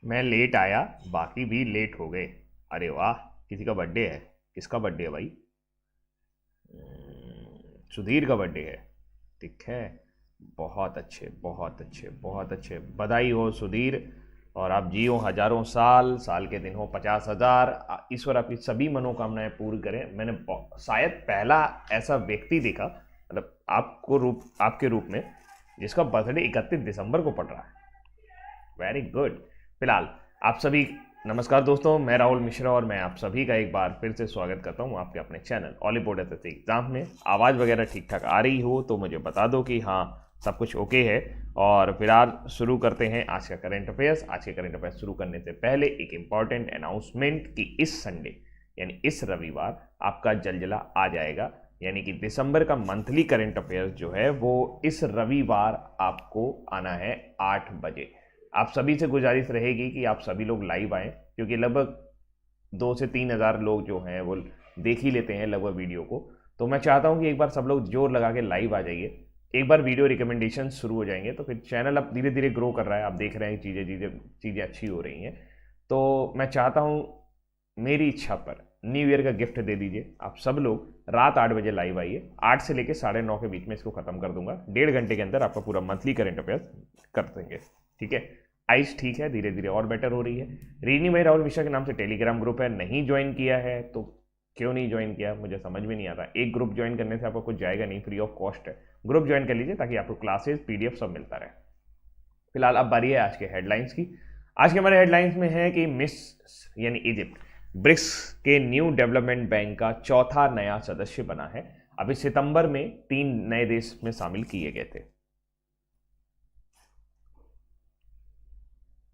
मैं लेट आया, बाकी भी लेट हो गए। अरे वाह, किसी का बर्थडे है। किसका बर्थडे है भाई? सुधीर का बर्थडे है। ठीक है। बहुत अच्छे, बहुत अच्छे, बहुत अच्छे, बधाई हो सुधीर। और आप जियो हजारों साल, साल के दिन हो 50,000। ईश्वर आपकी सभी मनोकामनाएं पूरी करें। मैंने शायद पहला ऐसा व्यक्ति देखा, मतलब आपके रूप में, जिसका बर्थडे 31 दिसंबर को पड़ रहा है। Very good. फिलहाल आप सभी, नमस्कार दोस्तों, मैं राहुल मिश्रा और मैं आप सभी का एक बार फिर से स्वागत करता हूं आपके अपने चैनल ऑलीवुड एसएससी एग्जाम में। आवाज़ वगैरह ठीक ठाक आ रही हो तो मुझे बता दो कि हाँ, सब कुछ ओके है। और फिलहाल शुरू करते हैं आज का करंट अफेयर्स। आज के करंट अफेयर्स शुरू करने से पहले एक इंपॉर्टेंट अनाउंसमेंट कि इस संडे यानी इस रविवार आपका जलजला आ जाएगा। यानी कि दिसंबर का मंथली करंट अफेयर्स जो है वो इस रविवार आपको आना है 8 बजे। आप सभी से गुजारिश रहेगी कि आप सभी लोग लाइव आएँ, क्योंकि लगभग 2 से 3 हज़ार लोग जो हैं वो देख ही लेते हैं लगभग वीडियो को। तो मैं चाहता हूं कि एक बार सब लोग जोर लगा के लाइव आ जाइए। एक बार वीडियो रिकमेंडेशन शुरू हो जाएंगे तो फिर चैनल अब धीरे धीरे ग्रो कर रहा है, आप देख रहे हैं चीज़ें चीज़ें चीज़ें अच्छी हो रही हैं। तो मैं चाहता हूँ, मेरी इच्छा पर न्यू ईयर का गिफ्ट दे दीजिए। आप सब लोग रात 8 बजे लाइव आइए। 8 से लेकर 9:30 के बीच में इसको खत्म कर दूंगा। 1.5 घंटे के अंदर आपका पूरा मंथली करंट अफेयर्स कर देंगे। ठीक है। आइस ठीक है, धीरे धीरे और बेटर हो रही है। रीनी भाई राहुल मिश्रा के नाम से टेलीग्राम ग्रुप है, नहीं ज्वाइन किया है तो क्यों नहीं ज्वाइन किया मुझे समझ में नहीं आता। एक ग्रुप ज्वाइन करने से आपको कुछ जाएगा नहीं, फ्री ऑफ कॉस्ट है। ग्रुप ज्वाइन कर लीजिए ताकि आपको क्लासेस पीडीएफ सब मिलता रहे। फिलहाल अब बारी है आज के हेडलाइंस की। आज के हमारे हेडलाइंस में है कि मिस्र यानी इजिप्ट ब्रिक्स के न्यू डेवलपमेंट बैंक का चौथा नया सदस्य बना है। अभी सितंबर में 3 नए देश में शामिल किए गए थे।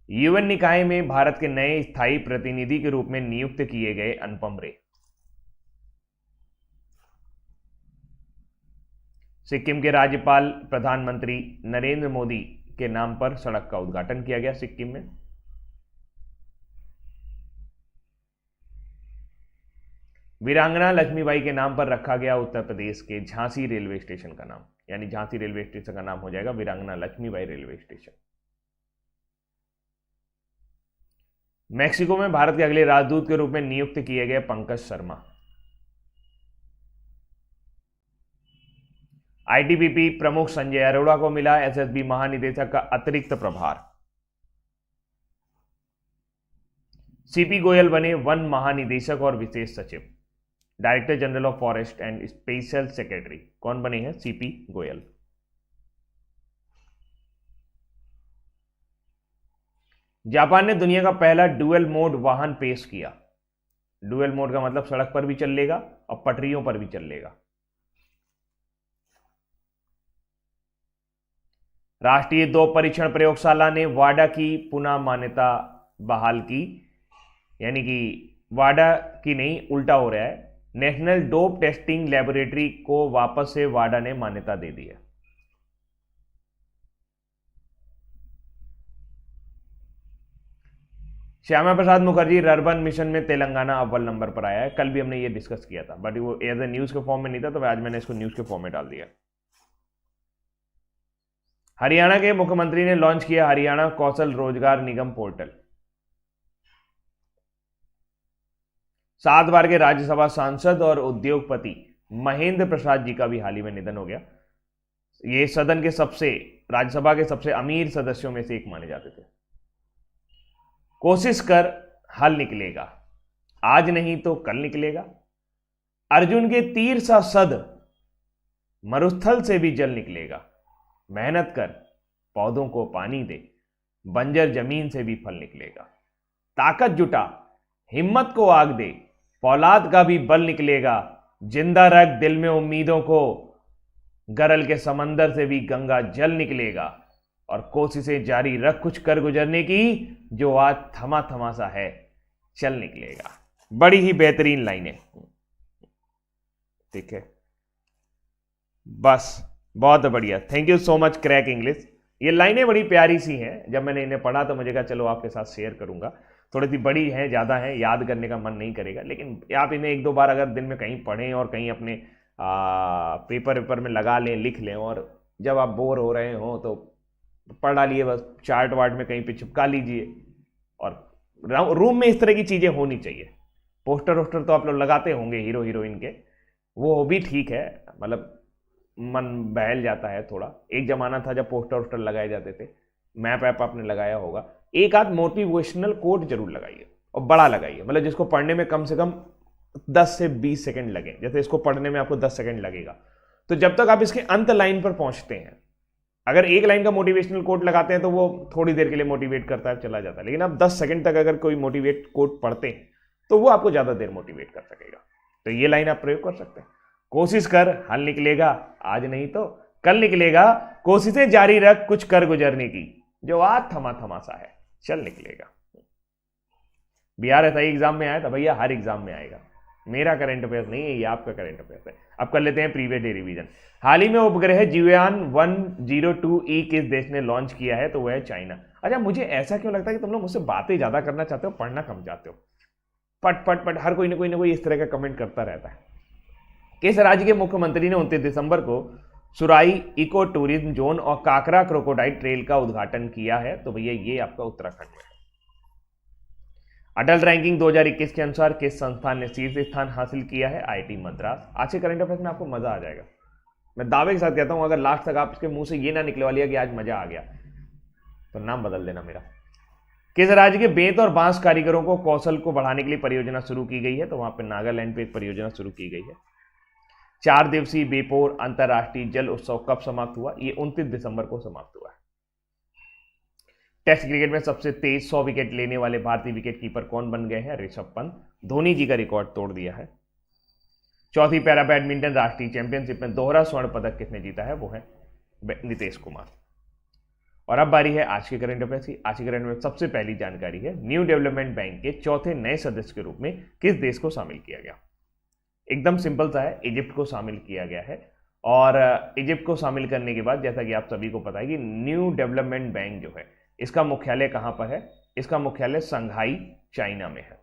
यूएन निकाय में भारत के नए स्थायी प्रतिनिधि के रूप में नियुक्त किए गए अनुपम रे। सिक्किम के राज्यपाल प्रधानमंत्री नरेंद्र मोदी के नाम पर सड़क का उद्घाटन किया गया सिक्किम में। वीरांगना लक्ष्मीबाई के नाम पर रखा गया उत्तर प्रदेश के झांसी रेलवे स्टेशन का नाम, यानी झांसी रेलवे स्टेशन का नाम हो जाएगा वीरांगना लक्ष्मीबाई रेलवे स्टेशन। मैक्सिको में भारत के अगले राजदूत के रूप में नियुक्त किए गए पंकज शर्मा। आईटीबीपी प्रमुख संजय अरोड़ा को मिला एसएसबी महानिदेशक का अतिरिक्त प्रभार। सीपी गोयल बने वन महानिदेशक और विशेष सचिव। Director general of forest and special secretary कौन बने हैं? सीपी गोयल। जापान ने दुनिया का पहला डुअल मोड वाहन पेश किया। डुअल मोड का मतलब सड़क पर भी चल लेगा और पटरियों पर भी चल लेगा। राष्ट्रीय डोप परीक्षण प्रयोगशाला ने वाडा की पुनः मान्यता बहाल की। यानी कि वाडा की नहीं, उल्टा हो रहा है। नेशनल डोप टेस्टिंग लेबोरेटरी को वापस से वाडा ने मान्यता दे दी है। श्यामा प्रसाद मुखर्जी रर्बन मिशन में तेलंगाना अव्वल नंबर पर आया है। कल भी हमने ये डिस्कस किया था, बट वो एज ए न्यूज के फॉर्म में नहीं था, तो आज मैंने इसको न्यूज के फॉर्म में डाल दिया। हरियाणा के मुख्यमंत्री ने लॉन्च किया हरियाणा कौशल रोजगार निगम पोर्टल। 7 बार के राज्यसभा सांसद और उद्योगपति महेंद्र प्रसाद जी का भी हाल ही में निधन हो गया। ये सदन के राज्यसभा के सबसे अमीर सदस्यों में से एक माने जाते थे। कोशिश कर हल निकलेगा, आज नहीं तो कल निकलेगा। अर्जुन के तीर सा सद मरुस्थल से भी जल निकलेगा। मेहनत कर, पौधों को पानी दे, बंजर जमीन से भी फल निकलेगा। ताकत जुटा, हिम्मत को आग दे, फौलाद का भी बल निकलेगा। जिंदा रख दिल में उम्मीदों को, गरल के समंदर से भी गंगा जल निकलेगा। और कोशिशें जारी रख कुछ कर गुजरने की, जो आज थमा थमा सा है चल निकलेगा। बड़ी ही बेहतरीन लाइनें। ठीक है, बस बहुत बढ़िया। Thank you so much crack English. ये लाइनें बड़ी प्यारी सी हैं। जब मैंने इन्हें पढ़ा तो मुझे कहा चलो आपके साथ शेयर करूंगा। थोड़ी सी बड़ी हैं, ज़्यादा हैं, याद करने का मन नहीं करेगा, लेकिन आप इन्हें 1-2 बार अगर दिन में कहीं पढ़ें और कहीं अपने पेपर वेपर में लगा लें, लिख लें, और जब आप बोर हो रहे हो तो पढ़ डालिए, बस चार्ट वार्ट में कहीं पे चिपका लीजिए। और रूम में इस तरह की चीजें होनी चाहिए। पोस्टर वोस्टर तो आप लोग लगाते होंगे हीरो हीरोइन के, वो भी ठीक है, मतलब मन बहल जाता है थोड़ा। एक जमाना था जब पोस्टर वोस्टर लगाए जाते थे, मैप ऐप आपने लगाया होगा। एक आध मोटिवेशनल कोट जरूर लगाइए और बड़ा लगाइए, मतलब जिसको पढ़ने में कम से कम 10 से 20 सेकंड लगे। जैसे इसको पढ़ने में आपको 10 सेकंड लगेगा, तो जब तक आप इसके अंत लाइन पर पहुंचते हैं, अगर एक लाइन का मोटिवेशनल कोट लगाते हैं तो वो थोड़ी देर के लिए मोटिवेट करता है, चला जाता है, लेकिन आप 10 सेकंड तक अगर कोई मोटिवेट कोट पढ़ते हैं तो वो आपको ज्यादा देर मोटिवेट कर सकेगा। तो ये लाइन आप प्रयोग कर सकते हैं। कोशिश कर, हल निकलेगा, आज नहीं तो कल निकलेगा। कोशिशें जारी रख, कुछ कर गुजरने की, जो आज थमा थमा सा है चल निकलेगा। बिहार एसआई एग्जाम में आया था भैया, हर एग्जाम में आएगा। मेरा करंट अफेयर्स नहीं है, ये आपका करंट अफेयर्स है। अब कर लेते हैं प्रीवियस डे रिवीजन। हाल ही में उपग्रह जियोयान 102E किस देश ने लॉन्च किया है? तो वह है चाइना। अच्छा, मुझे ऐसा क्यों लगता है कि तुम लोग मुझसे बातें ज्यादा करना चाहते हो, पढ़ना कम चाहते हो। पट पट पट हर कोई ना कोई इस तरह का कमेंट करता रहता है। किस राज्य के मुख्यमंत्री ने 29 दिसंबर को सुराई इको टूरिज्म जोन और काकरा क्रोकोडाइल ट्रेल का उद्घाटन किया है? तो भैया ये आपका उत्तराखंड में है। अटल रैंकिंग 2021 के अनुसार किस संस्थान ने शीर्ष स्थान हासिल किया है? आईआईटी मद्रास। आज के करंट अफेयर्स में आपको मजा आ जाएगा, मैं दावे के साथ कहता हूं। अगर लास्ट तक आपके मुंह से ये ना निकलवा लिया कि आज मजा आ गया, तो नाम बदल देना मेरा। किस राज्य के बेंत और बांस कारीगरों को कौशल को बढ़ाने के लिए परियोजना शुरू की गई है? तो वहां पर नागालैंड पे एक परियोजना शुरू की गई है। 4 दिवसीय बेपोर अंतरराष्ट्रीय जल उत्सव कब समाप्त हुआ? ये 29 दिसंबर को समाप्त हुआ है। टेस्ट क्रिकेट में सबसे तेज 100 विकेट लेने वाले भारतीय विकेट कीपर कौन बन गए हैं? ऋषभ पंत। धोनी जी का रिकॉर्ड तोड़ दिया है। चौथी पैरा बैडमिंटन राष्ट्रीय चैंपियनशिप में दोहरा स्वर्ण पदक किसने जीता है? वो है नीतीश कुमार। और अब बारी है आज के करंट अफेयर्स की। आज के करंट अफेयर्स सबसे पहली जानकारी है, न्यू डेवलपमेंट बैंक के चौथे नए सदस्य के रूप में किस देश को शामिल किया गया? एकदम सिंपल सा है, इजिप्ट को शामिल किया गया है। और इजिप्ट को शामिल करने के बाद, जैसा कि आप सभी को पता है कि न्यू डेवलपमेंट बैंक जो है, इसका मुख्यालय कहां पर है? इसका मुख्यालय संघाई चाइना में है।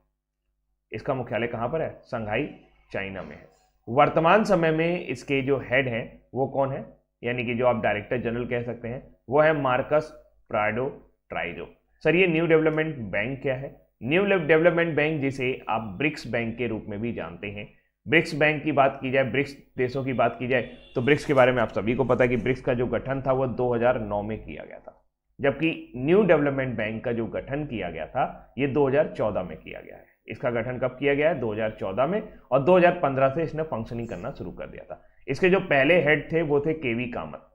इसका मुख्यालय कहां पर है? संघाई चाइना में है। वर्तमान समय में इसके जो हेड हैं वो कौन है, यानी कि जो आप डायरेक्टर जनरल कह सकते हैं, वो है मार्कस प्राडो ट्राइजो। सर ये न्यू डेवलपमेंट बैंक क्या है? न्यू डेवलपमेंट बैंक, जिसे आप ब्रिक्स बैंक के रूप में भी जानते हैं। ब्रिक्स बैंक की बात की जाए, ब्रिक्स देशों की बात की जाए, तो ब्रिक्स के बारे में आप सभी को पता है कि ब्रिक्स का जो गठन था वो 2009 में किया गया था, जबकि न्यू डेवलपमेंट बैंक का जो गठन किया गया था ये 2014 में किया गया है। इसका गठन कब किया गया है? 2014 में, और 2015 से इसने फंक्शनिंग करना शुरू कर दिया था। इसके जो पहले हेड थे वो थे केवी कामत।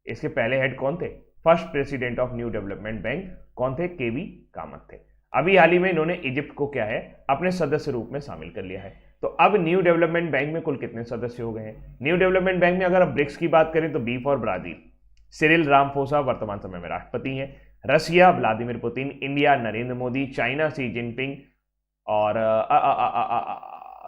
इसके पहले हेड कौन थे? First president of new development bank कौन थे? केवी कामत थे। अभी हाल ही में इन्होंने इजिप्ट को क्या है, अपने सदस्य रूप में शामिल कर लिया है। तो अब न्यू डेवलपमेंट बैंक में कुल कितने सदस्य हो गए हैं? न्यू डेवलपमेंट बैंक में अगर आप ब्रिक्स की बात करें तो B for Brazil, Cyril Ramaphosa वर्तमान समय में राष्ट्रपति हैं। Russia Vladimir Putin, India Narendra Modi, China Xi Jinping, और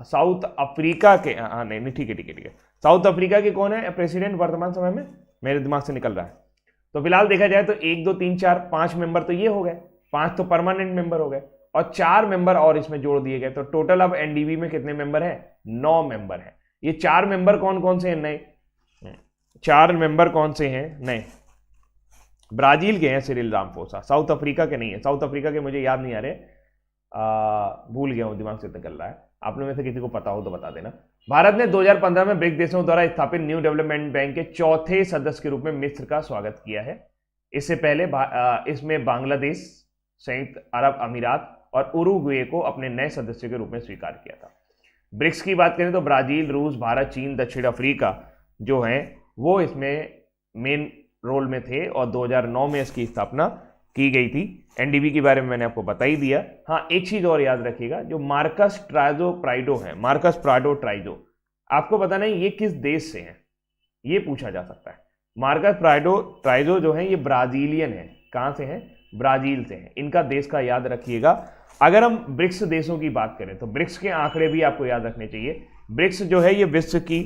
साउथ अफ्रीका के नहीं ठीक है, साउथ अफ्रीका के कौन है प्रेसिडेंट वर्तमान समय में? मेरे दिमाग से निकल रहा है। तो फिलहाल देखा जाए तो 1 2 3 4 5 मेंबर तो ये हो गए, 5 तो परमानेंट मेंबर हो गए, और 4 मेंबर और इसमें जोड़ दिए गए। तो टोटल अब एनडीबी में कितने मेंबर हैं? 9 मेंबर हैं। ये 4 मेंबर कौन कौन से हैं? नए 4 मेंबर कौन से हैं? नए ब्राजील के हैं सिरिल रामफोसा, साउथ अफ्रीका के नहीं है। साउथ अफ्रीका के मुझे याद नहीं आ रहे, भूल गया हूं, दिमाग से निकल रहा है। आप लोगों में से किसी को पता हो तो बता देना। भारत ने 2015 में ब्रिक्स देशों द्वारा स्थापित न्यू डेवलपमेंट बैंक के चौथे सदस्य के रूप में मिस्र का स्वागत किया है। इससे पहले इसमें बांग्लादेश, संयुक्त अरब अमीरात और उरुग्वे को अपने नए सदस्य के रूप में स्वीकार किया था। ब्रिक्स की बात करें तो ब्राजील, रूस, भारत, चीन, दक्षिण अफ्रीका जो हैं वो इसमें मेन रोल में थे, और 2009 में इसकी स्थापना की गई थी। एनडीबी के बारे में मैंने आपको बता ही दिया। हाँ, एक चीज और याद रखिएगा, जो मार्कस ट्राइजो प्राइडो है, मार्कस प्राडो ट्राइजो, आपको पता नहीं ये किस देश से हैं, ये पूछा जा सकता है। मार्कस प्राडो ट्राइजो जो है ये ब्राजीलियन है। कहां से हैं? ब्राजील से हैं। इनका देश का याद रखिएगा। अगर हम ब्रिक्स देशों की बात करें तो ब्रिक्स के आंकड़े भी आपको याद रखने चाहिए। ब्रिक्स जो है ये विश्व की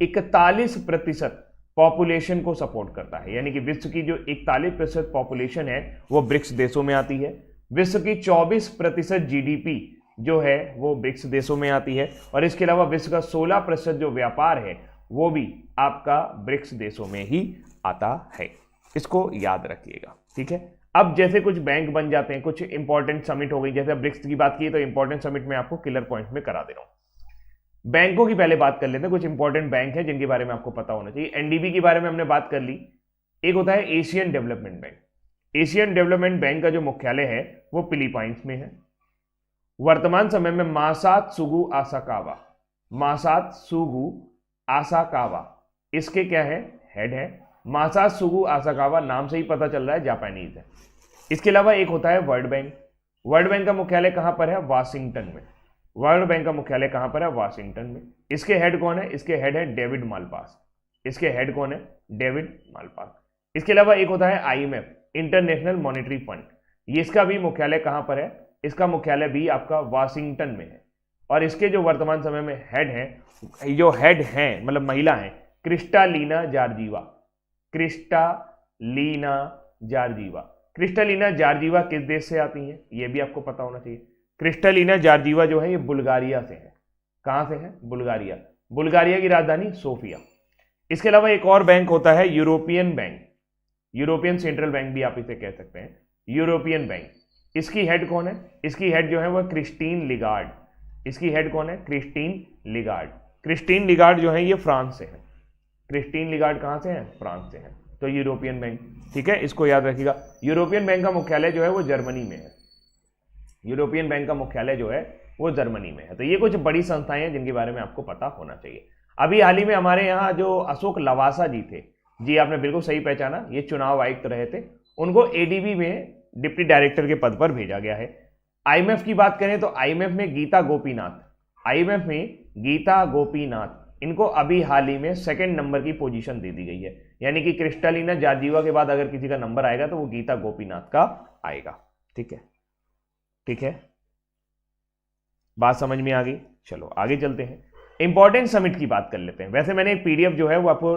41% पॉपुलेशन को सपोर्ट करता है, यानी कि विश्व की जो 41% पॉपुलेशन है वो ब्रिक्स देशों में आती है। विश्व की 24% जीडीपी जो है वो ब्रिक्स देशों में आती है, और इसके अलावा विश्व का 16% जो व्यापार है वो भी आपका ब्रिक्स देशों में ही आता है। इसको याद रखिएगा, ठीक है। अब जैसे कुछ बैंक बन जाते हैं, कुछ इंपॉर्टेंट समिट हो गई, जैसे ब्रिक्स की बात की तो इंपॉर्टेंट समिट में आपको किलर पॉइंट में करा दे रहा हूं। बैंकों की पहले बात कर लेते हैं, कुछ इंपॉर्टेंट बैंक है जिनके बारे में आपको पता होना चाहिए। एनडीबी के बारे में हमने बात कर ली। एक होता है Asian development bank. Asian development bank का जो मुख्यालय है वो फिलीपाइंस में है। वर्तमान समय में मासात्सुगु आसाकावा, मासात्सुगु आसाकावा इसके क्या है, हेड है। मासात्सुगु आसाकावा नाम से ही पता चल रहा है जापानीज है। इसके अलावा एक होता है वर्ल्ड बैंक। वर्ल्ड बैंक का मुख्यालय कहां पर है, वाशिंगटन में। वर्ल्ड बैंक का मुख्यालय कहां पर है, वाशिंगटन में। इसके हेड कौन है, इसके हेड है डेविड मालपास। इसके हेड कौन है, डेविड मालपास। इसके अलावा एक होता है आईएमएफ, इंटरनेशनल मॉनेटरी फंड। ये इसका भी मुख्यालय कहां पर है, इसका मुख्यालय भी आपका वाशिंगटन में है। और इसके जो वर्तमान समय में हेड है, जो हेड है मतलब महिला है, Kristalina Georgieva. Kristalina Georgieva. Kristalina Georgieva किस देश से आती हैं, ये भी आपको पता होना चाहिए। क्रिस्टालीना जॉर्जीवा जो है ये बुल्गारिया से है। कहां से है, बुल्गारिया। बुल्गारिया की राजधानी सोफिया। इसके अलावा एक और बैंक होता है European bank, European central bank भी आप इसे कह सकते हैं, यूरोपियन बैंक। इसकी हेड कौन है, इसकी हेड जो है वह क्रिस्टीन लिगार्ड। इसकी हेड कौन है, क्रिस्टीन लिगार्ड। क्रिस्टीन लिगार्ड जो है ये फ्रांस से है। क्रिस्टीन लिगार्ड कहां से है, फ्रांस से है। तो यूरोपियन बैंक, ठीक है, इसको याद रखिएगा। यूरोपियन बैंक का मुख्यालय जो है वो जर्मनी में है। यूरोपियन बैंक का मुख्यालय जो है वो जर्मनी में है। तो ये कुछ बड़ी संस्थाएं हैं जिनके बारे में आपको पता होना चाहिए। अभी हाल ही में हमारे यहाँ जो अशोक लवासा जी थे, जी आपने बिल्कुल सही पहचाना, ये चुनाव आयुक्त रहे थे। उनको एडीबी में डिप्टी डायरेक्टर के पद पर भेजा गया है। आईएमएफ की बात करें तो आईएमएफ में गीता गोपीनाथ, आईएमएफ में गीता गोपीनाथ, इनको अभी हाल ही में सेकंड नंबर की पोजीशन दे दी गई है। यानी कि क्रिस्टालीना जॉर्जीवा के बाद अगर किसी का नंबर आएगा तो वो गीता गोपीनाथ का आएगा। ठीक है, ठीक है, बात समझ में आ गई। चलो आगे चलते हैं, इंपॉर्टेंट समिट की बात कर लेते हैं। वैसे मैंने एक पीडीएफ जो है वो आपको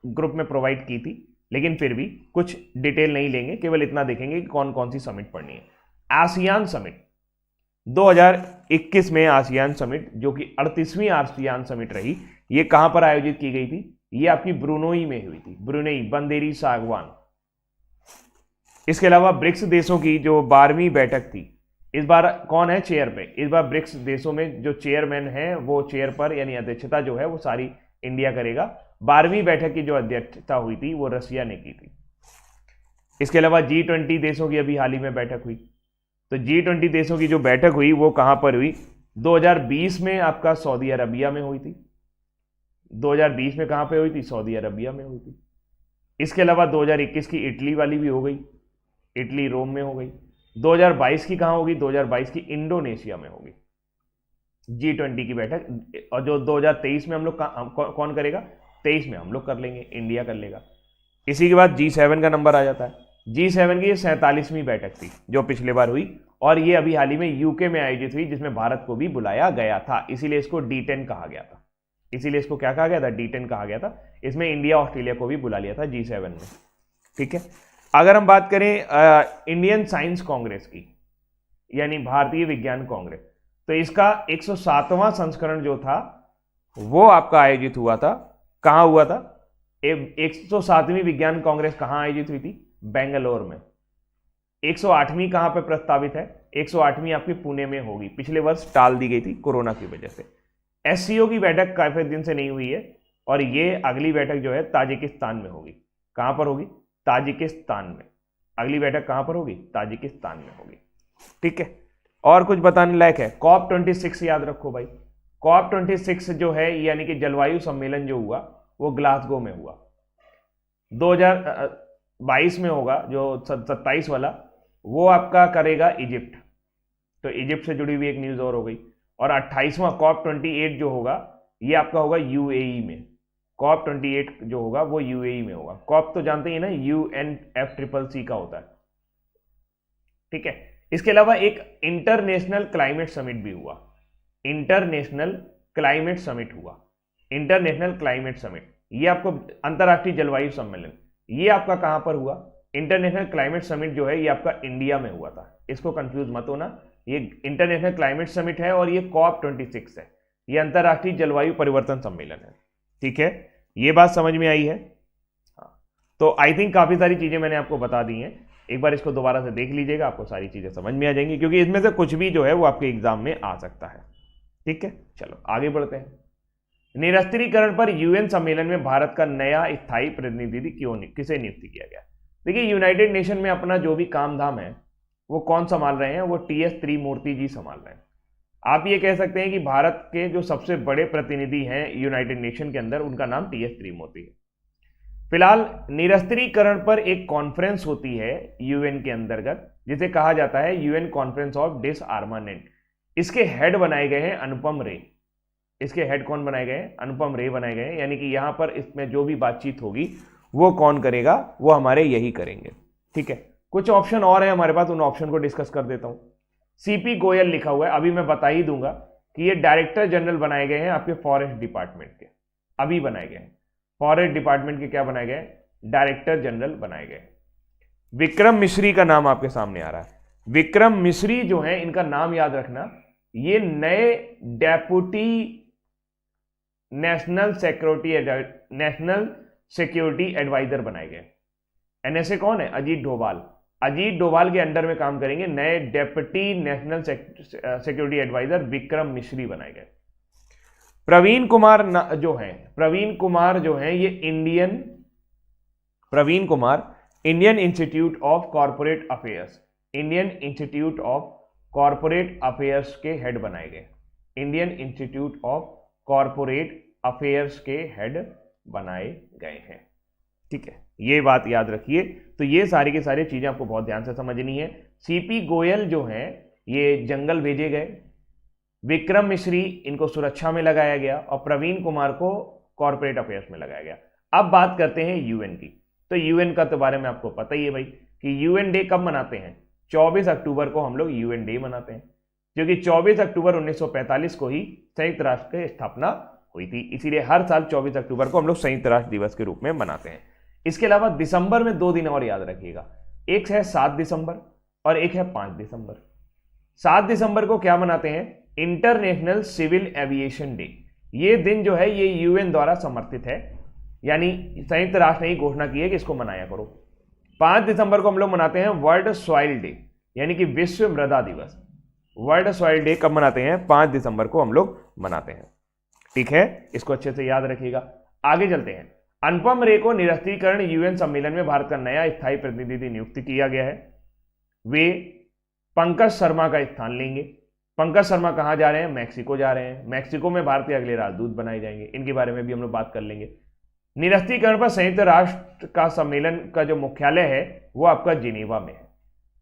ग्रुप में प्रोवाइड की थी, लेकिन फिर भी कुछ डिटेल नहीं लेंगे, केवल इतना देखेंगे कि कौन कौन सी समिट पढ़नी है। आसियान समिट 2021 में, आसियान समिट जो कि 38वीं आसियान समिट रही, ये कहां पर आयोजित की गई थी, ये आपकी ब्रुनोई में हुई थी। ब्रुनोई, बंदेरी सागवान। इसके अलावा ब्रिक्स देशों की जो 12वीं बैठक थी, इस बार कौन है चेयर पे, इस बार ब्रिक्स देशों में जो चेयरमैन है वो चेयर पर यानी अध्यक्षता जो है वो सारी इंडिया करेगा। 12वीं बैठक की जो अध्यक्षता हुई थी वो रसिया ने की थी। इसके अलावा G20 देशों की अभी हाल ही में बैठक हुई। तो G20 देशों की जो बैठक हुई वो कहां पर हुई, 2020 में आपका सऊदी अरबिया में हुई थी। 2020 में कहां पे हुई थी, सऊदी अरबिया में हुई थी। इसके अलावा 2021 की इटली वाली भी हो गई, इटली रोम में हो गई। 2022 की कहां होगी, 2022 की इंडोनेशिया में होगी G20 की बैठक। और जो 2023 में हम लोग कौन करेगा, 23 में हम लोग कर लेंगे, इंडिया कर लेगा। इसी के बाद G7 का नंबर आ जाता है। G7 की ये 47वीं बैठक थी जो पिछले बार हुई, और ये अभी हाल ही में यूके में आयोजित हुई, जिसमें भारत को भी बुलाया गया था। इसीलिए इसको D10 कहा गया था। इसीलिए इसको क्या कहा गया था, D10 कहा गया था। इसमें इंडिया ऑस्ट्रेलिया को भी बुला लिया था G7 में। ठीक है, अगर हम बात करें इंडियन साइंस कांग्रेस की, यानी भारतीय विज्ञान कांग्रेस, तो इसका 107वां संस्करण जो था वो आपका आयोजित हुआ था। कहां हुआ था, 107वीं विज्ञान कांग्रेस कहां आयोजित हुई थी, बेंगलोर में। 108वीं कहां पर प्रस्तावित है, 108वीं आपकी पुणे में होगी, पिछले वर्ष टाल दी गई थी कोरोना की वजह से। एससीओ की बैठक काफी दिन से नहीं हुई है, और ये अगली बैठक जो है ताजिकिस्तान में होगी। कहां पर होगी, ताजिकिस्तान में। अगली बैठक कहां पर होगी, ताजिकिस्तान में होगी। ठीक है, और कुछ बताने लायक है, COP26 याद रखो भाई। COP26 जो है यानी कि जलवायु सम्मेलन जो हुआ वो ग्लासगो में हुआ। 2022 में होगा जो 27 वाला, वो आपका करेगा इजिप्ट। तो इजिप्ट से जुड़ी हुई एक न्यूज और हो गई। और 28वां COP28 जो होगा ये आपका होगा यूएई में। COP28 जो होगा वो यूएई में होगा। COP तो जानते ही ना, UNFCCC का होता है। ठीक है, इसके अलावा एक इंटरनेशनल क्लाइमेट समिट भी हुआ। इंटरनेशनल क्लाइमेट समिट हुआ, इंटरनेशनल क्लाइमेट समिट, ये आपको अंतरराष्ट्रीय जलवायु सम्मेलन, ये आपका कहां पर हुआ, इंटरनेशनल क्लाइमेट समिट जो है ये आपका इंडिया में हुआ था। इसको कंफ्यूज मत होना, ये इंटरनेशनल क्लाइमेट समिट है और ये COP26 है, ये अंतरराष्ट्रीय जलवायु परिवर्तन सम्मेलन है। ठीक है, ये बात समझ में आई है। हाँ, तो आई थिंक काफी सारी चीजें मैंने आपको बता दी हैं। एक बार इसको दोबारा से देख लीजिएगा, आपको सारी चीजें समझ में आ जाएंगी, क्योंकि इसमें से कुछ भी जो है वो आपके एग्जाम में आ सकता है। ठीक है, चलो आगे बढ़ते हैं। निरस्त्रीकरण पर यूएन सम्मेलन में भारत का नया स्थायी प्रतिनिधि किसे नियुक्त किया गया? देखिए, यूनाइटेड नेशन में अपना जो भी काम धाम है वो कौन संभाल रहे हैं? वो टीएस त्रिमूर्ति जी संभाल रहे हैं। आप ये कह सकते हैं कि भारत के जो सबसे बड़े प्रतिनिधि हैं यूनाइटेड नेशन के अंदर, उनका नाम टीएस त्रिमूर्ति है। फिलहाल निरस्त्रीकरण पर एक कॉन्फ्रेंस होती है यूएन के अंतर्गत, जिसे कहा जाता है यूएन कॉन्फ्रेंस ऑफ डिसआर्मामेंट। इसके हेड बनाए गए हैं अनुपम रे। इसके हेड कौन बनाए गए हैं? अनुपम रे बनाए गए हैं। यानी कि यहां पर इसमें जो भी बातचीत होगी वो कौन करेगा? वो हमारे यही करेंगे। ठीक है, कुछ ऑप्शन और है हमारे पास, उन ऑप्शन को डिस्कस कर देता हूं। सीपी गोयल लिखा हुआ है, अभी मैं बता ही दूंगा कि ये डायरेक्टर जनरल बनाए गए हैं आपके फॉरेस्ट डिपार्टमेंट के, अभी बनाए गए हैं। फॉरेस्ट डिपार्टमेंट के क्या बनाए गए? डायरेक्टर जनरल बनाए गए। विक्रम मिश्री का नाम आपके सामने आ रहा है। विक्रम मिश्री जो है, इनका नाम याद रखना, ये नए डेप्यूटी नेशनल सिक्योरिटी एडवाइजर बनाए गए। एनएसए कौन है? अजीत डोभाल। अजीत डोभाल के अंडर में काम करेंगे नए deputy national security adviser Vikram Misri बनाए गए। प्रवीण कुमार जो हैं ये Indian institute of corporate affairs के हेड बनाए गए। Indian institute of corporate affairs के हेड बनाए गए हैं। ठीक है, ये बात याद रखिए। तो ये सारी की सारी चीजें आपको बहुत ध्यान से समझनी है। सीपी गोयल जो हैं ये जंगल भेजे गए, विक्रम मिश्री इनको सुरक्षा में लगाया गया, और प्रवीण कुमार को कॉर्पोरेट अफेयर्स में लगाया गया। अब बात करते हैं यूएन की। तो यूएन का तो बारे में आपको पता ही है भाई कि यूएन डे कब मनाते हैं? 24 अक्टूबर को हम लोग यूएन डे मनाते हैं, क्योंकि 24 अक्टूबर 1945 को ही संयुक्त राष्ट्र की स्थापना हुई थी। इसीलिए हर साल 24 अक्टूबर को हम लोग संयुक्त राष्ट्र दिवस के रूप में मनाते हैं। इसके अलावा दिसंबर में 2 दिन और याद रखिएगा, एक है 7 दिसंबर और एक है 5 दिसंबर। 7 दिसंबर को क्या मनाते हैं? International civil aviation day. ये दिन जो है ये यूएन द्वारा समर्थित है, यानी संयुक्त राष्ट्र ने घोषणा की है कि इसको मनाया करो। 5 दिसंबर को हम लोग मनाते हैं वर्ल्ड सॉइल डे, यानी कि विश्व मृदा दिवस। वर्ल्ड सॉइल डे कब मनाते हैं? 5 दिसंबर को हम लोग मनाते हैं। ठीक है, इसको अच्छे से याद रखिएगा। आगे चलते हैं। अनुपम रे को निरस्त्रीकरण यूएन सम्मेलन में भारत का नया स्थायी प्रतिनिधि नियुक्त किया गया है। वे पंकज शर्मा का स्थान लेंगे। पंकज शर्मा कहां जा रहे हैं? मैक्सिको जा रहे हैं। मैक्सिको में भारत के अगले राजदूत बनाए जाएंगे। इनके बारे में भी हम लोग बात कर लेंगे। निरस्त्रीकरण पर संयुक्त राष्ट्र का सम्मेलन का जो मुख्यालय है वो आपका जिनेवा में है।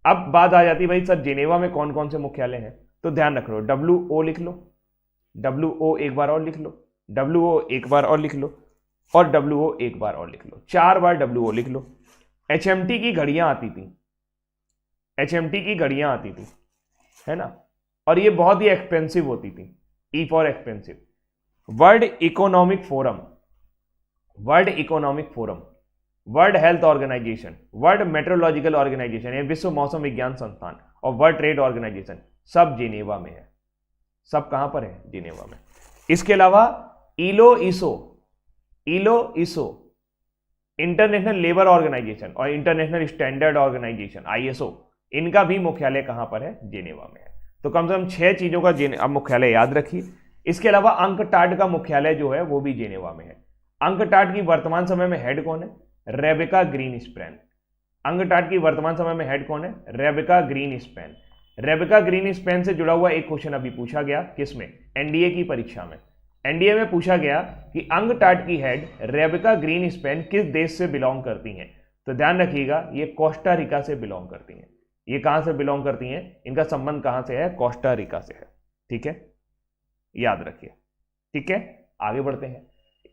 अब बात आ जाती है भाई सर जिनेवा में कौन कौन से मुख्यालय हैं? तो ध्यान रख लो, WO लिख लो, WO एक बार और लिख लो, WO एक बार और लिख लो, और WO एक बार और लिख लो। 4 बार WO लिख लो। HMT की घड़ियां आती थी, HMT की घड़ियां आती थी, है ना, और ये बहुत ही एक्सपेंसिव होती थी। E for expensive. World economic forum, world health organisation, world meteorological organisation, ये विश्व मौसम विज्ञान संस्थान, और वर्ल्ड ट्रेड ऑर्गेनाइजेशन, सब जिनेवा में है। सब कहां पर है? जिनेवा में। इसके अलावा इलो इसो इंटरनेशनल लेबर ऑर्गेनाइजेशन और इंटरनेशनल स्टैंडर्ड ऑर्गेनाइजेशन ISO, इनका भी मुख्यालय कहां पर है? जिनेवा में है। तो कम से कम 6 चीजों का अब मुख्यालय याद रखिए। इसके अलावा अंकटाड का मुख्यालय जो है वो भी जिनेवा में है। अंकटाड की वर्तमान समय में हेड कौन है? Rebecca Greenspan. अंकटाड की वर्तमान समय में हेड कौन है? Rebecca Greenspan. रेबेका ग्रीनस्पैन से जुड़ा हुआ एक क्वेश्चन अभी पूछा गया, किसमें? एनडीए की परीक्षा में। एनडीए में पूछा गया कि अंकटाड की हेड रेबेका ग्रीनस्पैन किस देश से बिलोंग करती हैं? तो ध्यान रखिएगा, ये कोस्टा रिका से बिलोंग करती हैं। ये कहां से बिलोंग करती हैं? इनका संबंध कहां से है? कोस्टा रिका से है। ठीक है, याद रखिए। ठीक है, आगे बढ़ते हैं।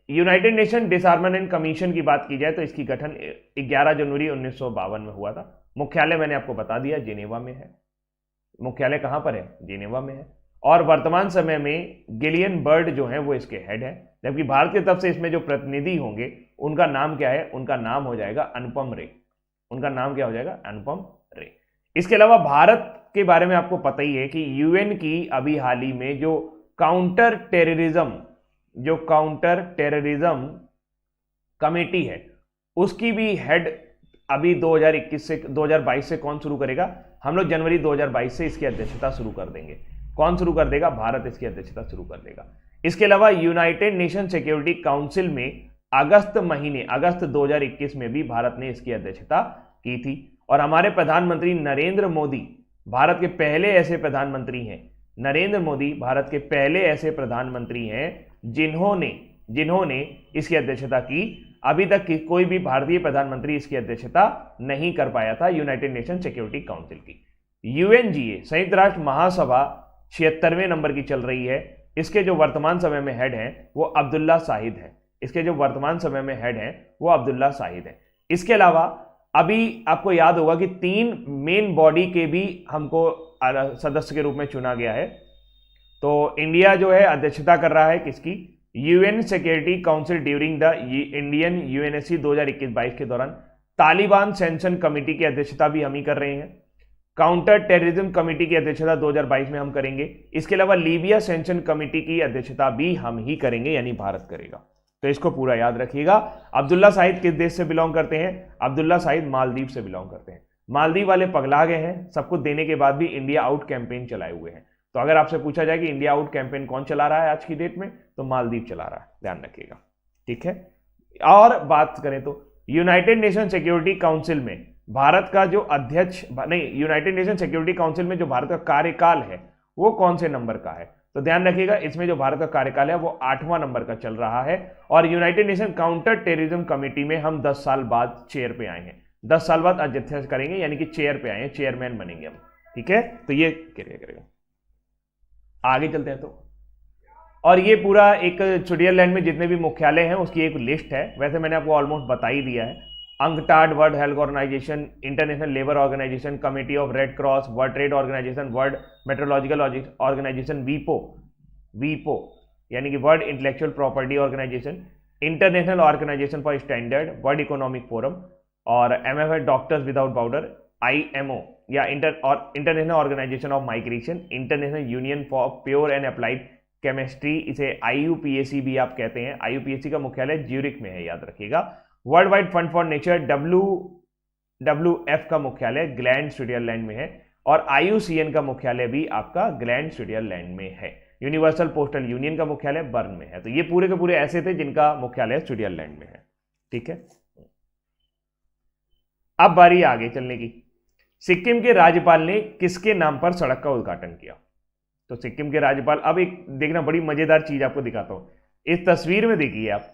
यूनाइटेड नेशन डिसआर्मामेंट कमीशन की बात की जाए तो इसकी गठन 11 जनवरी 1952 में हुआ था। मुख्यालय मैंने आपको बता दिया जिनेवा में है। मुख्यालय कहां पर है? जिनेवा में है। और वर्तमान समय में गिलियन बर्ड जो है वो इसके हेड है, जबकि भारत की तरफ से इसमें जो प्रतिनिधि होंगे उनका नाम क्या है? उनका नाम हो जाएगा अनुपम रे। उनका नाम क्या हो जाएगा? अनुपम रे। इसके अलावा भारत के बारे में आपको पता ही है कि यूएन की अभी हाल ही में जो काउंटर टेररिज्म कमेटी है उसकी भी हेड अभी 2021 से 2022 से कौन शुरू करेगा? हम लोग जनवरी 2022 से इसकी अध्यक्षता शुरू कर देंगे। कौन शुरू कर देगा? भारत इसकी अध्यक्षता शुरू कर देगा। इसके अलावा यूनाइटेड नेशन सिक्योरिटी काउंसिल में अगस्त 2021 में भी भारत ने इसकी अध्यक्षता की थी। और हमारे प्रधानमंत्री नरेंद्र मोदी भारत के पहले ऐसे प्रधानमंत्री हैं, नरेंद्र मोदी भारत के पहले ऐसे प्रधानमंत्री हैं जिन्होंने इसकी अध्यक्षता की। अभी तक कोई भी भारतीय प्रधानमंत्री इसकी अध्यक्षता नहीं कर पाया था यूनाइटेड नेशन सिक्योरिटी काउंसिल की। यूएनजीए संयुक्त राष्ट्र महासभा 76वें नंबर की चल रही है। इसके जो वर्तमान समय में हेड हैं वो अब्दुल्ला शाहिद हैं। इसके अलावा अभी आपको याद होगा कि 3 मेन बॉडी के भी हमको सदस्य के रूप में चुना गया है। तो इंडिया जो है अध्यक्षता कर रहा है किसकी? UN security council during the Indian UNSC 2021-22 के दौरान। तालिबान सैंक्शन कमेटी की अध्यक्षता भी हम ही कर रहे हैं। काउंटर टेररिज्म कमेटी की अध्यक्षता 2022 में हम करेंगे। इसके अलावा लीबिया सैंक्शन कमेटी की अध्यक्षता भी हम ही करेंगे, यानी भारत करेगा। तो इसको पूरा याद रखिएगा। अब्दुल्ला शाहिद किस देश से बिलोंग करते हैं? अब्दुल्ला शाहिद मालदीव से बिलोंग करते हैं। मालदीव वाले पगला गए हैं, सब कुछ देने के बाद भी इंडिया आउट कैंपेन चलाए हुए हैं। तो अगर आपसे पूछा जाए कि इंडिया आउट कैंपेन कौन चला रहा है आज की डेट में, तो मालदीव चला रहा है, ध्यान रखिएगा, ठीक है। और बात करें तो यूनाइटेड नेशन सिक्योरिटी काउंसिल में भारत का जो यूनाइटेड नेशन सिक्योरिटी काउंसिल में जो भारत का कार्यकाल है वो कौन से नंबर का है? तो ध्यान रखिएगा, इसमें जो भारत का कार्यकाल है वो 8वां नंबर का चल रहा है। और United nation counter terrorism committee में हम 10 साल बाद चेयर पे आए हैं, 10 साल बाद अध्यक्षता करेंगे, यानी कि चेयर पे आए हैं, चेयरमैन बनेंगे हम, ठीक है। तो ये करेगा। आगे चलते हैं तो, और ये पूरा एक स्विट्जरलैंड में जितने भी मुख्यालय हैं उसकी एक लिस्ट है। वैसे मैंने आपको ऑलमोस्ट बता ही दिया है। UNCTAD, world health organization, international labour organization, committee of red cross, world trade organization, world meteorological organization, वीपो यानी कि world intellectual property organization, international organization for standard, world economic forum, और MFA doctors without border, IMO या international organization of migration, international union for pure and applied chemistry, इसे IUPAC भी आप कहते हैं। आईयूपीएसी का मुख्यालय ज्यूरिक में है, याद रखिएगा। World wide fund for nature, WWF का मुख्यालय ग्लैंड स्विट्जरलैंड में है। और IUCN का मुख्यालय भी आपका ग्लैंड स्विट्जरलैंड में है। यूनिवर्सल पोस्टल यूनियन का मुख्यालय बर्न में है। तो ये पूरे के पूरे ऐसे थे जिनका मुख्यालय स्विट्जरलैंड में है, ठीक है। अब बारी आगे चलने की। सिक्किम के राज्यपाल ने किसके नाम पर सड़क का उद्घाटन किया? तो सिक्किम के राज्यपाल, अब एक देखना बड़ी मजेदार चीज आपको दिखाता हूं। इस तस्वीर में देखिए आप,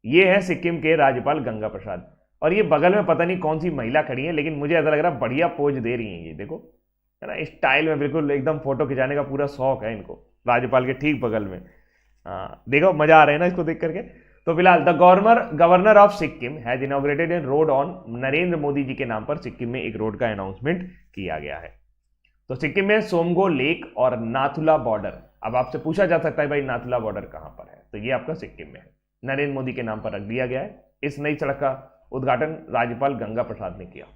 ये है सिक्किम के राज्यपाल गंगा प्रसाद, और ये बगल में पता नहीं कौन सी महिला खड़ी है, लेकिन मुझे ऐसा लग रहा है बढ़िया पोज दे रही है। ये देखो, है ना, स्टाइल में बिल्कुल एकदम फोटो खिंचाने का पूरा शौक है इनको, राज्यपाल के ठीक बगल में। हाँ देखो, मजा आ रहा है ना इसको देख करके। तो फिलहाल the governor of Sikkim has inaugurated an road on, Narendra Modi ji के नाम पर सिक्किम में एक रोड का अनाउंसमेंट किया गया है। तो सिक्किम में सोमगो लेक और नाथुला बॉर्डर, अब आपसे पूछा जा सकता है भाई नाथुला बॉर्डर कहां पर है, तो ये आपका सिक्किम में है, नरेंद्र मोदी के नाम पर रख दिया गया है। इस नई सड़क का उद्घाटन राज्यपाल गंगा प्रसाद ने किया।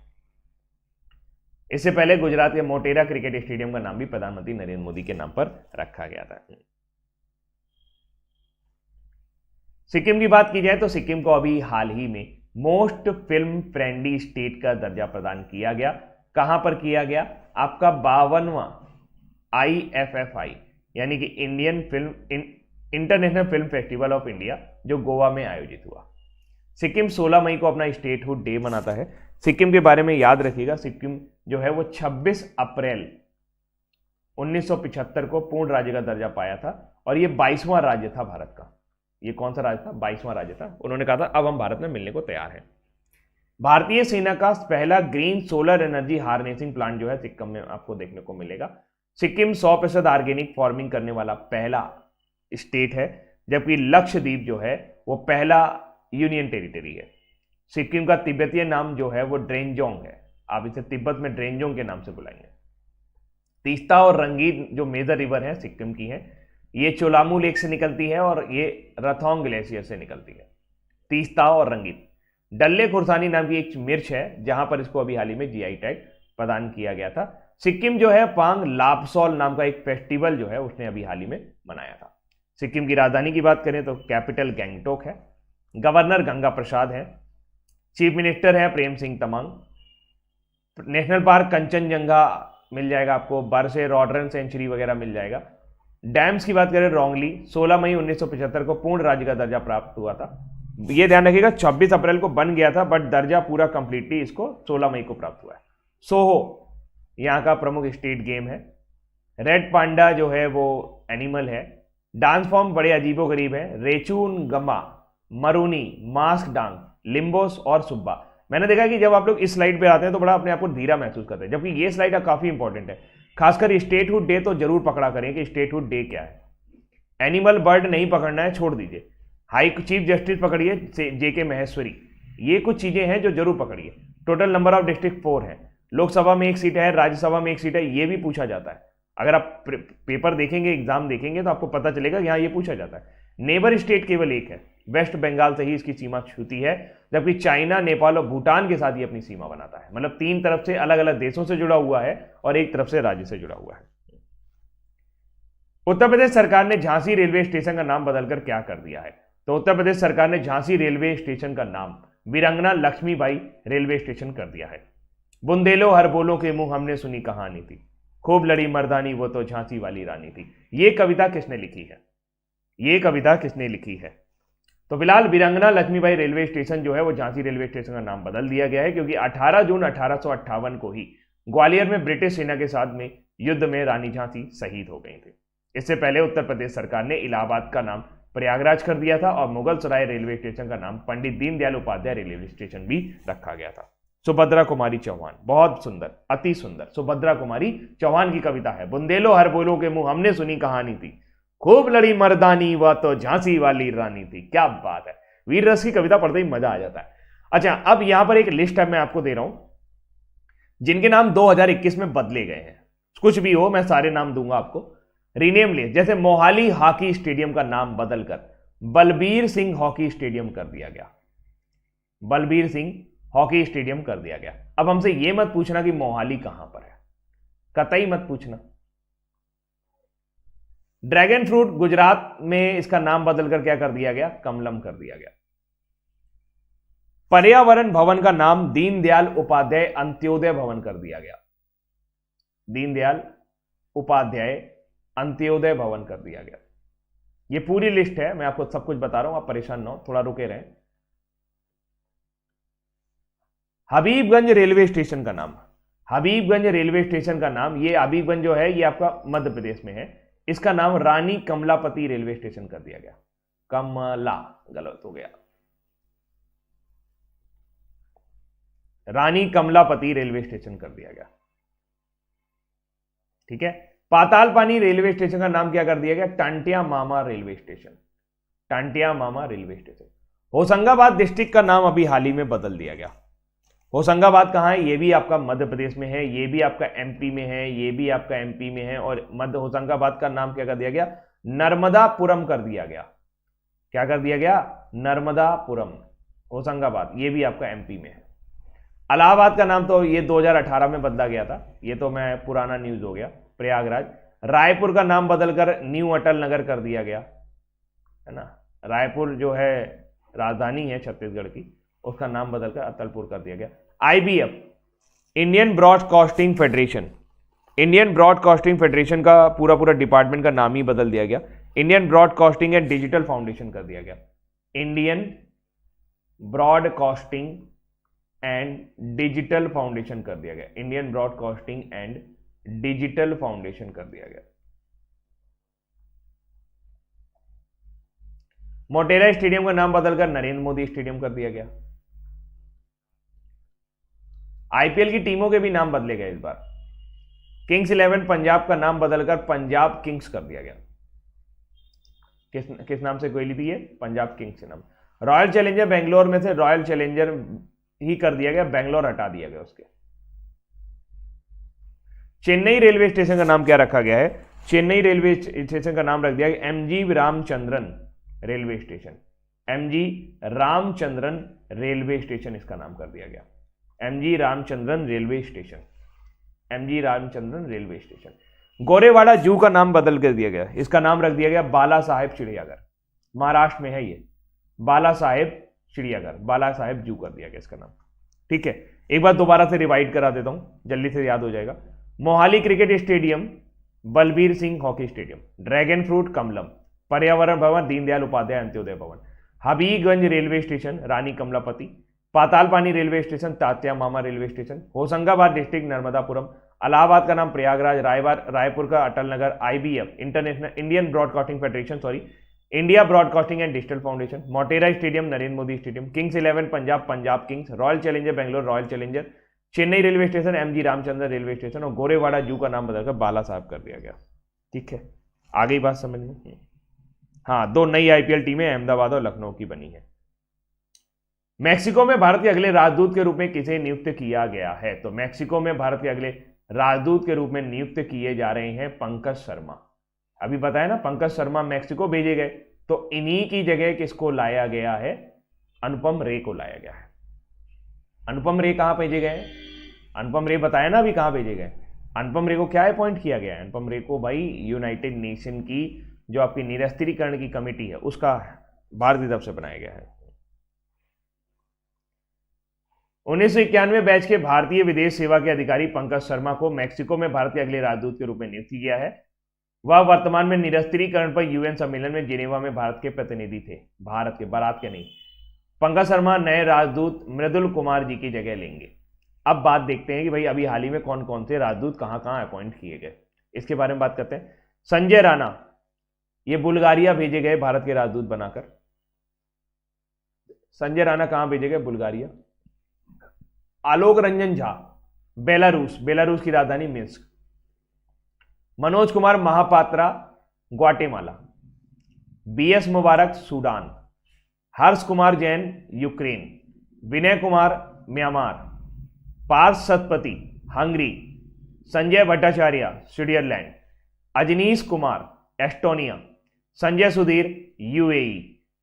इससे पहले गुजरात के मोटेरा क्रिकेट स्टेडियम का नाम भी प्रधानमंत्री नरेंद्र मोदी के नाम पर रखा गया था। सिक्किम की बात की जाए तो सिक्किम को अभी हाल ही में मोस्ट फिल्म फ्रेंडली स्टेट का दर्जा प्रदान किया गया। कहां पर किया गया? आपका 52वां IFFI यानी कि international film festival of India, जो गोवा में आयोजित हुआ। सिक्किम 16 मई को अपना स्टेटहुड डे मनाता है। सिक्किम के बारे में याद रखिएगा, सिक्किम जो है वो 26 अप्रैल 1975 को पूर्ण राज्य का दर्जा पाया था, और ये 22वां राज्य था भारत का। ये कौन सा राज्य था? 22वां राज्य था। उन्होंने कहा था अब हम भारत में मिलने को तैयार हैं। भारतीय सेना का पहला green solar energy harnessing plant जो है सिक्किम में आपको देखने को मिलेगा। सिक्किम 100% ऑर्गेनिक फार्मिंग करने वाला पहला स्टेट है, जबकि लक्षद्वीप जो है वो पहला यूनियन टेरिटरी है। सिक्किम का तिब्बतीय नाम जो है वो ड्रेंजोंग है, आप इसे तिब्बत में ड्रेंजोंग के नाम से बुलाएंगे। तीस्ता और रंगीत जो मेजर रिवर है सिक्किम की है, ये चोलामू लेक से निकलती है और ये रथोंग ग्लेशियर से निकलती है। तीस्ता और रंगीत। डल्ले खुरसानी नाम की एक मिर्च है, जहां पर इसको अभी हाल ही में GI टैग प्रदान किया गया था। सिक्किम जो है पांग लापसोल नाम का एक फेस्टिवल जो है उसने अभी हाल ही में मनाया था। सिक्किम की राजधानी की बात करें तो कैपिटल गैंगटोक है। गवर्नर गंगा प्रसाद है। चीफ मिनिस्टर है प्रेम सिंह तमांग। नेशनल पार्क कंचनजंगा मिल जाएगा आपको, बरसे रॉडरन सेंचुरी वगैरह मिल जाएगा। डैम्स की बात करें, रोंगली 16 मई 1975 को पूर्ण राज्य का दर्जा प्राप्त हुआ था। ये ध्यान रखिएगा 26 अप्रैल को बन गया था, बट दर्जा पूरा कंप्लीटली इसको 16 मई को प्राप्त हुआ है। सोहो यहाँ का प्रमुख स्टेट गेम है। रेड पांडा जो है वो एनिमल है। डांस फॉर्म बड़े अजीबो गरीब है, रेचून गमा, मरूनी, मास्क डांस, लिम्बोस और सुब्बा। मैंने देखा कि जब आप लोग इस स्लाइड पे आते हैं तो बड़ा अपने आप को धीरा महसूस करते हैं, जबकि ये स्लाइड काफी इंपॉर्टेंट है। खासकर स्टेटहुड डे तो जरूर पकड़ा करें कि स्टेटहुड डे क्या है। एनिमल बर्ड नहीं पकड़ना है, छोड़ दीजिए। हाई चीफ जस्टिस पकड़िए, जेके महेश्वरी। ये कुछ चीजें हैं जो जरूर पकड़िए। टोटल नंबर ऑफ डिस्ट्रिक्ट 4 है। लोकसभा में 1 सीट है, राज्यसभा में 1 सीट है, ये भी पूछा जाता है। अगर आप पेपर देखेंगे, एग्जाम देखेंगे तो आपको पता चलेगा कि यहाँ ये पूछा जाता है। नेबर स्टेट केवल एक है, वेस्ट बंगाल से ही इसकी सीमा छूती है, जबकि चाइना, नेपाल और भूटान के साथ ही अपनी सीमा बनाता है। मतलब 3 तरफ से अलग अलग देशों से जुड़ा हुआ है और 1 तरफ से राज्य से जुड़ा हुआ है। उत्तर प्रदेश सरकार ने झांसी रेलवे स्टेशन का नाम बदलकर क्या कर दिया है? तो उत्तर प्रदेश सरकार ने झांसी रेलवे स्टेशन का नाम वीरांगना लक्ष्मीबाई रेलवे स्टेशन कर दिया है। बुंदेलो हर बोलो के मुंह हमने सुनी कहानी थी, खूब लड़ी मर्दानी वो तो झांसी वाली रानी थी। ये कविता किसने लिखी है? ये कविता किसने लिखी है? तो फिलहाल वीरांगना लक्ष्मीबाई रेलवे स्टेशन जो है वो झांसी रेलवे स्टेशन का नाम बदल दिया गया है, क्योंकि 18 जून 1858 को ही ग्वालियर में ब्रिटिश सेना के साथ में युद्ध में रानी झांसी शहीद हो गई थी। इससे पहले उत्तर प्रदेश सरकार ने इलाहाबाद का नाम प्रयागराज कर दिया था और मुगल सराय रेलवे स्टेशन का नाम पंडित दीनदयाल उपाध्याय रेलवे स्टेशन भी रखा गया था। सुभद्रा कुमारी चौहान, बहुत सुंदर, अति सुंदर। सुभद्रा कुमारी चौहान की कविता है, बुंदेलो हर बोलो के मुंह हमने सुनी कहानी थी, खूब लड़ी मर्दानी वह तो झांसी वाली रानी थी। क्या बात है, वीर रस की कविता पढ़ते ही मजा आ जाता है। अच्छा, अब यहां पर एक लिस्ट है मैं आपको दे रहा हूं जिनके नाम 2021 में बदले गए हैं। कुछ भी हो, मैं सारे नाम दूंगा आपको। रीनेम लिस्ट, जैसे मोहाली हॉकी स्टेडियम का नाम बदलकर बलबीर सिंह हॉकी स्टेडियम कर दिया गया। बलबीर सिंह हॉकी स्टेडियम कर दिया गया। अब हमसे यह मत पूछना कि मोहाली कहां पर है, कतई मत पूछना। ड्रैगन फ्रूट गुजरात में इसका नाम बदलकर क्या कर दिया गया? कमलम कर दिया गया। पर्यावरण भवन का नाम दीनदयाल उपाध्याय अंत्योदय भवन कर दिया गया। दीनदयाल उपाध्याय अंत्योदय भवन कर दिया गया। यह पूरी लिस्ट है, मैं आपको सब कुछ बता रहा हूं, आप परेशान ना हो, थोड़ा रुके रहें। हबीबगंज रेलवे स्टेशन का नाम, हबीबगंज रेलवे स्टेशन का नाम, ये हबीबगंज जो है ये आपका मध्य प्रदेश में है, इसका नाम रानी कमलापति रेलवे स्टेशन कर दिया गया। कमला गलत हो गया, रानी कमलापति रेलवे स्टेशन कर दिया गया। ठीक है। पातालपानी रेलवे स्टेशन का नाम क्या कर दिया गया? टांटिया मामा रेलवे स्टेशन। टांटिया मामा रेलवे स्टेशन। होशंगाबाद डिस्ट्रिक्ट का नाम अभी हाल ही में बदल दिया गया। होशंगाबाद कहां है? ये भी आपका मध्य प्रदेश में है, ये भी आपका एमपी में है, ये भी आपका एमपी में है, और मध्य होशंगाबाद का नाम क्या कर दिया गया? नर्मदापुरम कर दिया गया। क्या कर दिया गया? नर्मदापुरम। होशंगाबाद ये भी आपका एमपी में है। इलाहाबाद का नाम तो ये 2018 में बदला गया था, ये तो मैं पुराना न्यूज हो गया। प्रयागराज। रायपुर का नाम बदलकर न्यू अटल नगर कर दिया गया, है ना। रायपुर जो है राजधानी है छत्तीसगढ़ की, उसका नाम बदलकर अतलपुर कर दिया गया। IBF, Indian broadcasting federation, Indian broadcasting federation का पूरा डिपार्टमेंट का नाम ही बदल दिया गया। Indian broadcasting and digital foundation कर दिया गया। Indian broadcasting and digital foundation कर दिया गया। Indian broadcasting and digital foundation कर दिया गया। मोटेरा स्टेडियम का नाम बदलकर नरेंद्र मोदी स्टेडियम कर दिया गया। आईपीएल की टीमों के भी नाम बदले गए इस बार। किंग्स 11 पंजाब का नाम बदलकर पंजाब किंग्स कर दिया गया। किस नाम से कोई ली थी ये? पंजाब किंग्स के नाम। रॉयल चैलेंजर बेंगलोर में से रॉयल चैलेंजर ही कर दिया गया, बेंगलोर हटा दिया गया उसके। चेन्नई रेलवे स्टेशन का नाम क्या रखा गया है? चेन्नई रेलवे स्टेशन का नाम रख दिया गया MG Ramachandran railway station. MG Ramachandran railway station इसका नाम कर दिया गया। MG Ramachandran railway station. MG Ramachandran railway station. Gorewada जू का नाम बदल कर दिया गया, इसका नाम रख दिया गया बाला साहेब चिड़ियाघर। महाराष्ट्र में है ये, बाला साहेब चिड़ियाघर, बाला साहेब जू कर दिया गया इसका नाम। ठीक है, एक बार दोबारा से रिवाइड करा देता हूं, जल्दी से याद हो जाएगा। Mohali cricket stadium, Balbir Singh hockey stadium, dragon fruit Kamalam, Paryavaran Bhawan Deendayal Upadhyay Antyodaya Bhawan, Habibganj railway station Rani Kamlapati, Patalpani railway station तात्या Mama railway station, Hoshangabad district Narmadapuram, Allahabad का नाम प्रयागराज, रायपुर का Atal Nagar, IBF international Indian broadcasting federation India broadcasting and digital foundation, Motera stadium Narendra Modi stadium, kings 11 Punjab kings, royal challenger Bangalore royal challenger, Chennai railway station MG Ramchandra railway station और गोरेवाड़ा जू का नाम बदलकर बाला साहब कर दिया गया। ठीक है, आ गई बात समझ में। हाँ, 2 नई IPL टीमें अहमदाबाद और लखनऊ की बनी है। मैक्सिको में भारत के अगले राजदूत के रूप में किसे नियुक्त किया गया है? तो मैक्सिको में भारत के अगले राजदूत के रूप में नियुक्त किए जा रहे हैं पंकज शर्मा। अभी बताया ना, पंकज शर्मा मैक्सिको भेजे गए, तो इन्हीं की जगह किसको लाया गया है? अनुपम रे को लाया गया है। अनुपम रे कहां भेजे गए? अनुपम रे बताया ना अभी कहां भेजे गए। अनुपम रे को क्या अपॉइंट किया गया है? अनुपम रे को भाई यूनाइटेड नेशन की जो आपकी निरस्त्रीकरण की कमेटी है उसका भारत की तरफ से बनाया गया है। 1991 बैच के भारतीय विदेश सेवा के अधिकारी पंकज शर्मा को मैक्सिको में भारत के अगले राजदूत के रूप में नियुक्त किया है। वह वर्तमान में निरस्त्रीकरण पर UN सम्मेलन में जिनेवा में भारत के प्रतिनिधि थे। भारत के, बारात के नहीं। पंकज शर्मा नए राजदूत मृदुल कुमार जी की जगह लेंगे। अब बात देखते हैं कि भाई अभी हाल ही में कौन कौन से राजदूत कहां कहां अपॉइंट किए गए, इसके बारे में बात करते हैं। संजय राणा, ये बुल्गारिया भेजे गए भारत के राजदूत बनाकर। संजय राणा कहां भेजे गए? बुल्गारिया। आलोक रंजन झा, बेलारूस की राजधानी Minsk. Manoj Kumar Mahapatra, Guatemala. BS Mubarak, Sudan. Harsh Kumar Jain, Ukraine. Vinay Kumar, Myanmar. Parth Satpathy, Hungary. Sanjay Bhattacharya, Switzerland. Ajnish Kumar, Estonia. Sanjay Sudhir, UAE।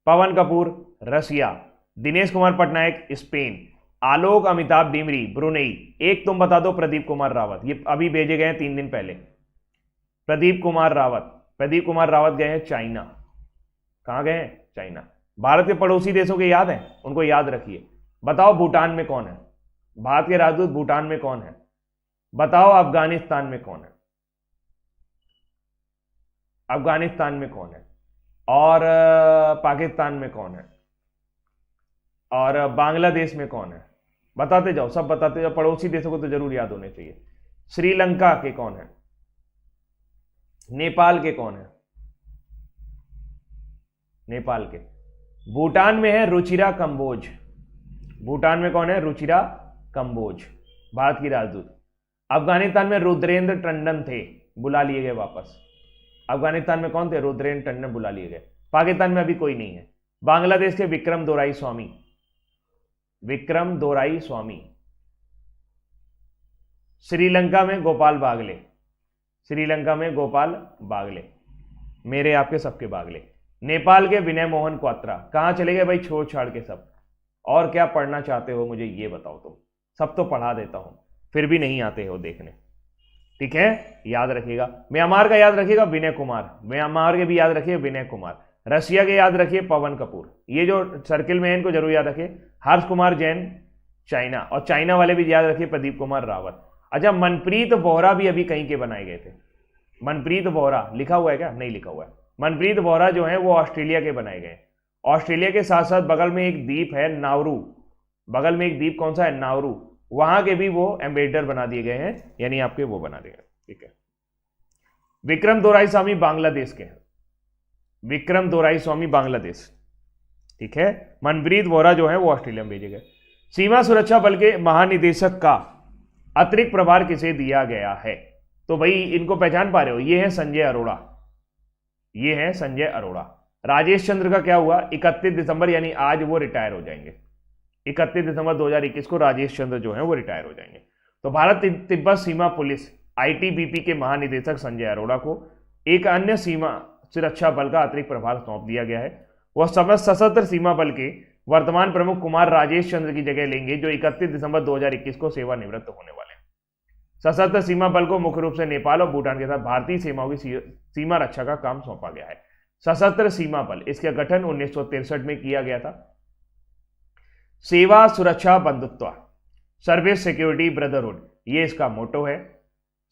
Pawan Kapoor, Russia. Dinesh Kumar Patnaik, Spain. Alok Amitabh Dimri, Brunei. एक तुम बता दो, प्रदीप कुमार रावत, ये अभी भेजे गए हैं 3 दिन पहले। प्रदीप कुमार रावत गए हैं चाइना। कहां गए हैं? चाइना। भारत के पड़ोसी देशों के याद हैं, उनको याद रखिए। बताओ भूटान में कौन है? भारत के राजदूत भूटान में कौन है? बताओ अफगानिस्तान में कौन है? अफगानिस्तान में कौन है? और पाकिस्तान में कौन है? और बांग्लादेश में कौन है? बताते जाओ, सब बताते जाओ। पड़ोसी देशों को तो जरूर याद होने चाहिए। श्रीलंका के कौन है? नेपाल के कौन है? नेपाल के। भूटान में है रुचिरा कंबोज। भूटान में कौन है? रुचिरा कंबोज, भारत की राजदूत। अफगानिस्तान में रुद्रेंद्र टंडन थे, बुला लिए गए वापस। अफगानिस्तान में कौन थे? रुद्रेंद्र टंडन बुला लिए गए। पाकिस्तान में अभी कोई नहीं है। बांग्लादेश के विक्रम दोराई स्वामी। श्रीलंका में गोपाल बागले, मेरे आपके सबके बागले। नेपाल के विनय मोहन क्वात्रा। कहां चले गए भाई छोड़ छाड़ के सब? और क्या पढ़ना चाहते हो मुझे ये बताओ तुम? सब तो पढ़ा देता हूं, फिर भी नहीं आते हो देखने। ठीक है, याद रखिएगा। म्यांमार का याद रखिएगा, विनय कुमार। म्यांमार के भी याद रखिए, विनय कुमार। रसिया के याद रखिए, पवन कपूर। ये जो सर्किल में है इनको जरूर याद रखिए। हर्ष कुमार जैन, चाइना। और चाइना वाले भी याद रखिए, प्रदीप कुमार रावत। अच्छा, मनप्रीत बोहरा भी अभी कहीं के बनाए गए थे। मनप्रीत बोहरा लिखा हुआ है क्या? नहीं लिखा हुआ है। मनप्रीत बोहरा जो है वो ऑस्ट्रेलिया के बनाए गए। ऑस्ट्रेलिया के साथ साथ बगल में एक द्वीप है नाउरू। बगल में एक द्वीप कौन सा है? नाउरू। वहां के भी वो एम्बेसडर बना दिए गए हैं, यानी आपके वो बना दिए गए। ठीक है। विक्रम दोराईस्वामी बांग्लादेश के हैं। विक्रम दोराईस्वामी बांग्लादेश। ठीक है। मनप्रीत बोहरा जो है वो ऑस्ट्रेलिया में भेजे गए। सीमा सुरक्षा बल के महानिदेशक का अतिरिक्त प्रभार किसे दिया गया है? तो भाई इनको पहचान पा रहे हो, ये है संजय अरोड़ा। ये है संजय अरोड़ा। राजेश चंद्र का क्या हुआ? 31 दिसंबर, यानी आज वो रिटायर हो जाएंगे। 31 दिसंबर 2021 को राजेश चंद्र जो है वो रिटायर हो जाएंगे। तो भारत तिब्बत सीमा पुलिस ITBP के महानिदेशक संजय अरोड़ा को एक अन्य सीमा सुरक्षा बल का अतिरिक्त प्रभार सौंप दिया गया है। वह सशस्त्र सीमा बल के वर्तमान प्रमुख कुमार राजेश चंद्र की जगह लेंगे, जो 31 दिसंबर 2021 को सेवानिवृत्त होने वाले हैं। सशस्त्र सीमा बल को मुख्य रूप से नेपाल और भूटान के साथ भारतीय सीमाओं की सीमा रक्षा का काम सौंपा गया है। सशस्त्र सीमा बल, इसका गठन 1963 में किया गया था। सेवा सुरक्षा बंधुत्व, सर्विस सिक्योरिटी ब्रदरहुड, ये इसका मोटो है।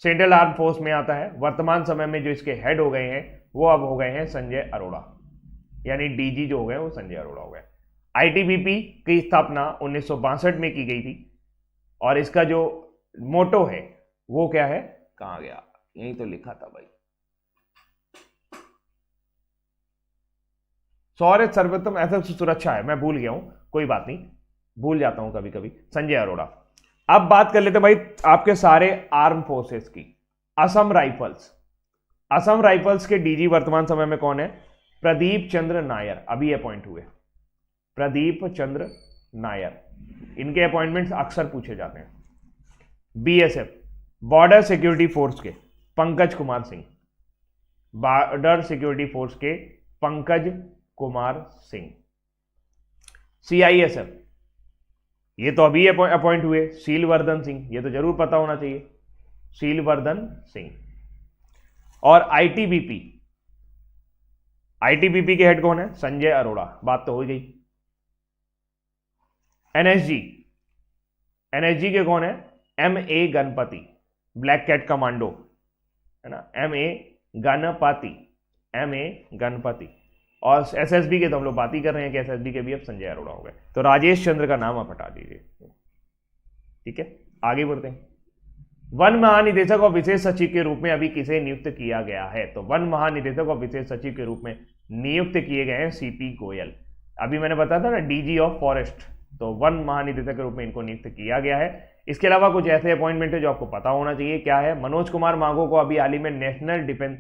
सेंट्रल आर्म फोर्स में आता है। वर्तमान समय में जो इसके हेड हो गए हैं वो अब हो गए हैं संजय अरोड़ा, यानी डीजी जो हो गए वो संजय अरोड़ा हो गए। आईटीबीपी की स्थापना 1962 में की गई थी और इसका जो मोटो है वो क्या है, कहां गया, यही तो लिखा था भाई, सौर्य सर्वोत्तम ऐसा सुरक्षा है, मैं भूल गया हूं, कोई बात नहीं, भूल जाता हूं कभी कभी, संजय अरोड़ा। अब बात कर लेते हैं भाई आपके सारे आर्म फोर्सेस की। असम राइफल्स, असम राइफल्स के डीजी वर्तमान समय में कौन है, प्रदीप चंद्र नायर, अभी अपॉइंट हुए, प्रदीप चंद्र नायर, इनके अपॉइंटमेंट्स अक्सर पूछे जाते हैं। बीएसएफ, बॉर्डर सिक्योरिटी फोर्स के Pankaj Kumar Singh, border security force के पंकज कुमार सिंह। सीआईएसएफ, ये तो अभी अपॉइंट हुए, शीलवर्धन सिंह, ये तो जरूर पता होना चाहिए, शीलवर्धन सिंह। और आईटीबीपी, आईटीबीपी के हेड कौन है, संजय अरोड़ा, बात तो हो गई। एनएसजी, एनएसजी के कौन है, MA Ganapathy, black cat commando है ना, एमए गणपति, एमए गणपति। और एसएसबी के तो हम लोग बात ही कर रहे हैं कि एसएसबी के भी अब संजय अरोड़ा हो गए, तो राजेश चंद्र का नाम आप हटा दीजिए, ठीक है। आगे बढ़ते हैं। वन महानिदेशक और विशेष सचिव के रूप में अभी किसे नियुक्त किया गया है, तो वन महानिदेशक और विशेष सचिव के रूप में नियुक्त किए गए हैं सीपी गोयल। अभी मैंने बताया था ना डीजी ऑफ फॉरेस्ट, तो वन महानिदेशक के रूप में इनको नियुक्त किया गया है। इसके अलावा कुछ ऐसे अपॉइंटमेंट है जो आपको पता होना चाहिए, क्या है, मनोज कुमार मांगो को अभी हाल ही में नेशनल डिफेंस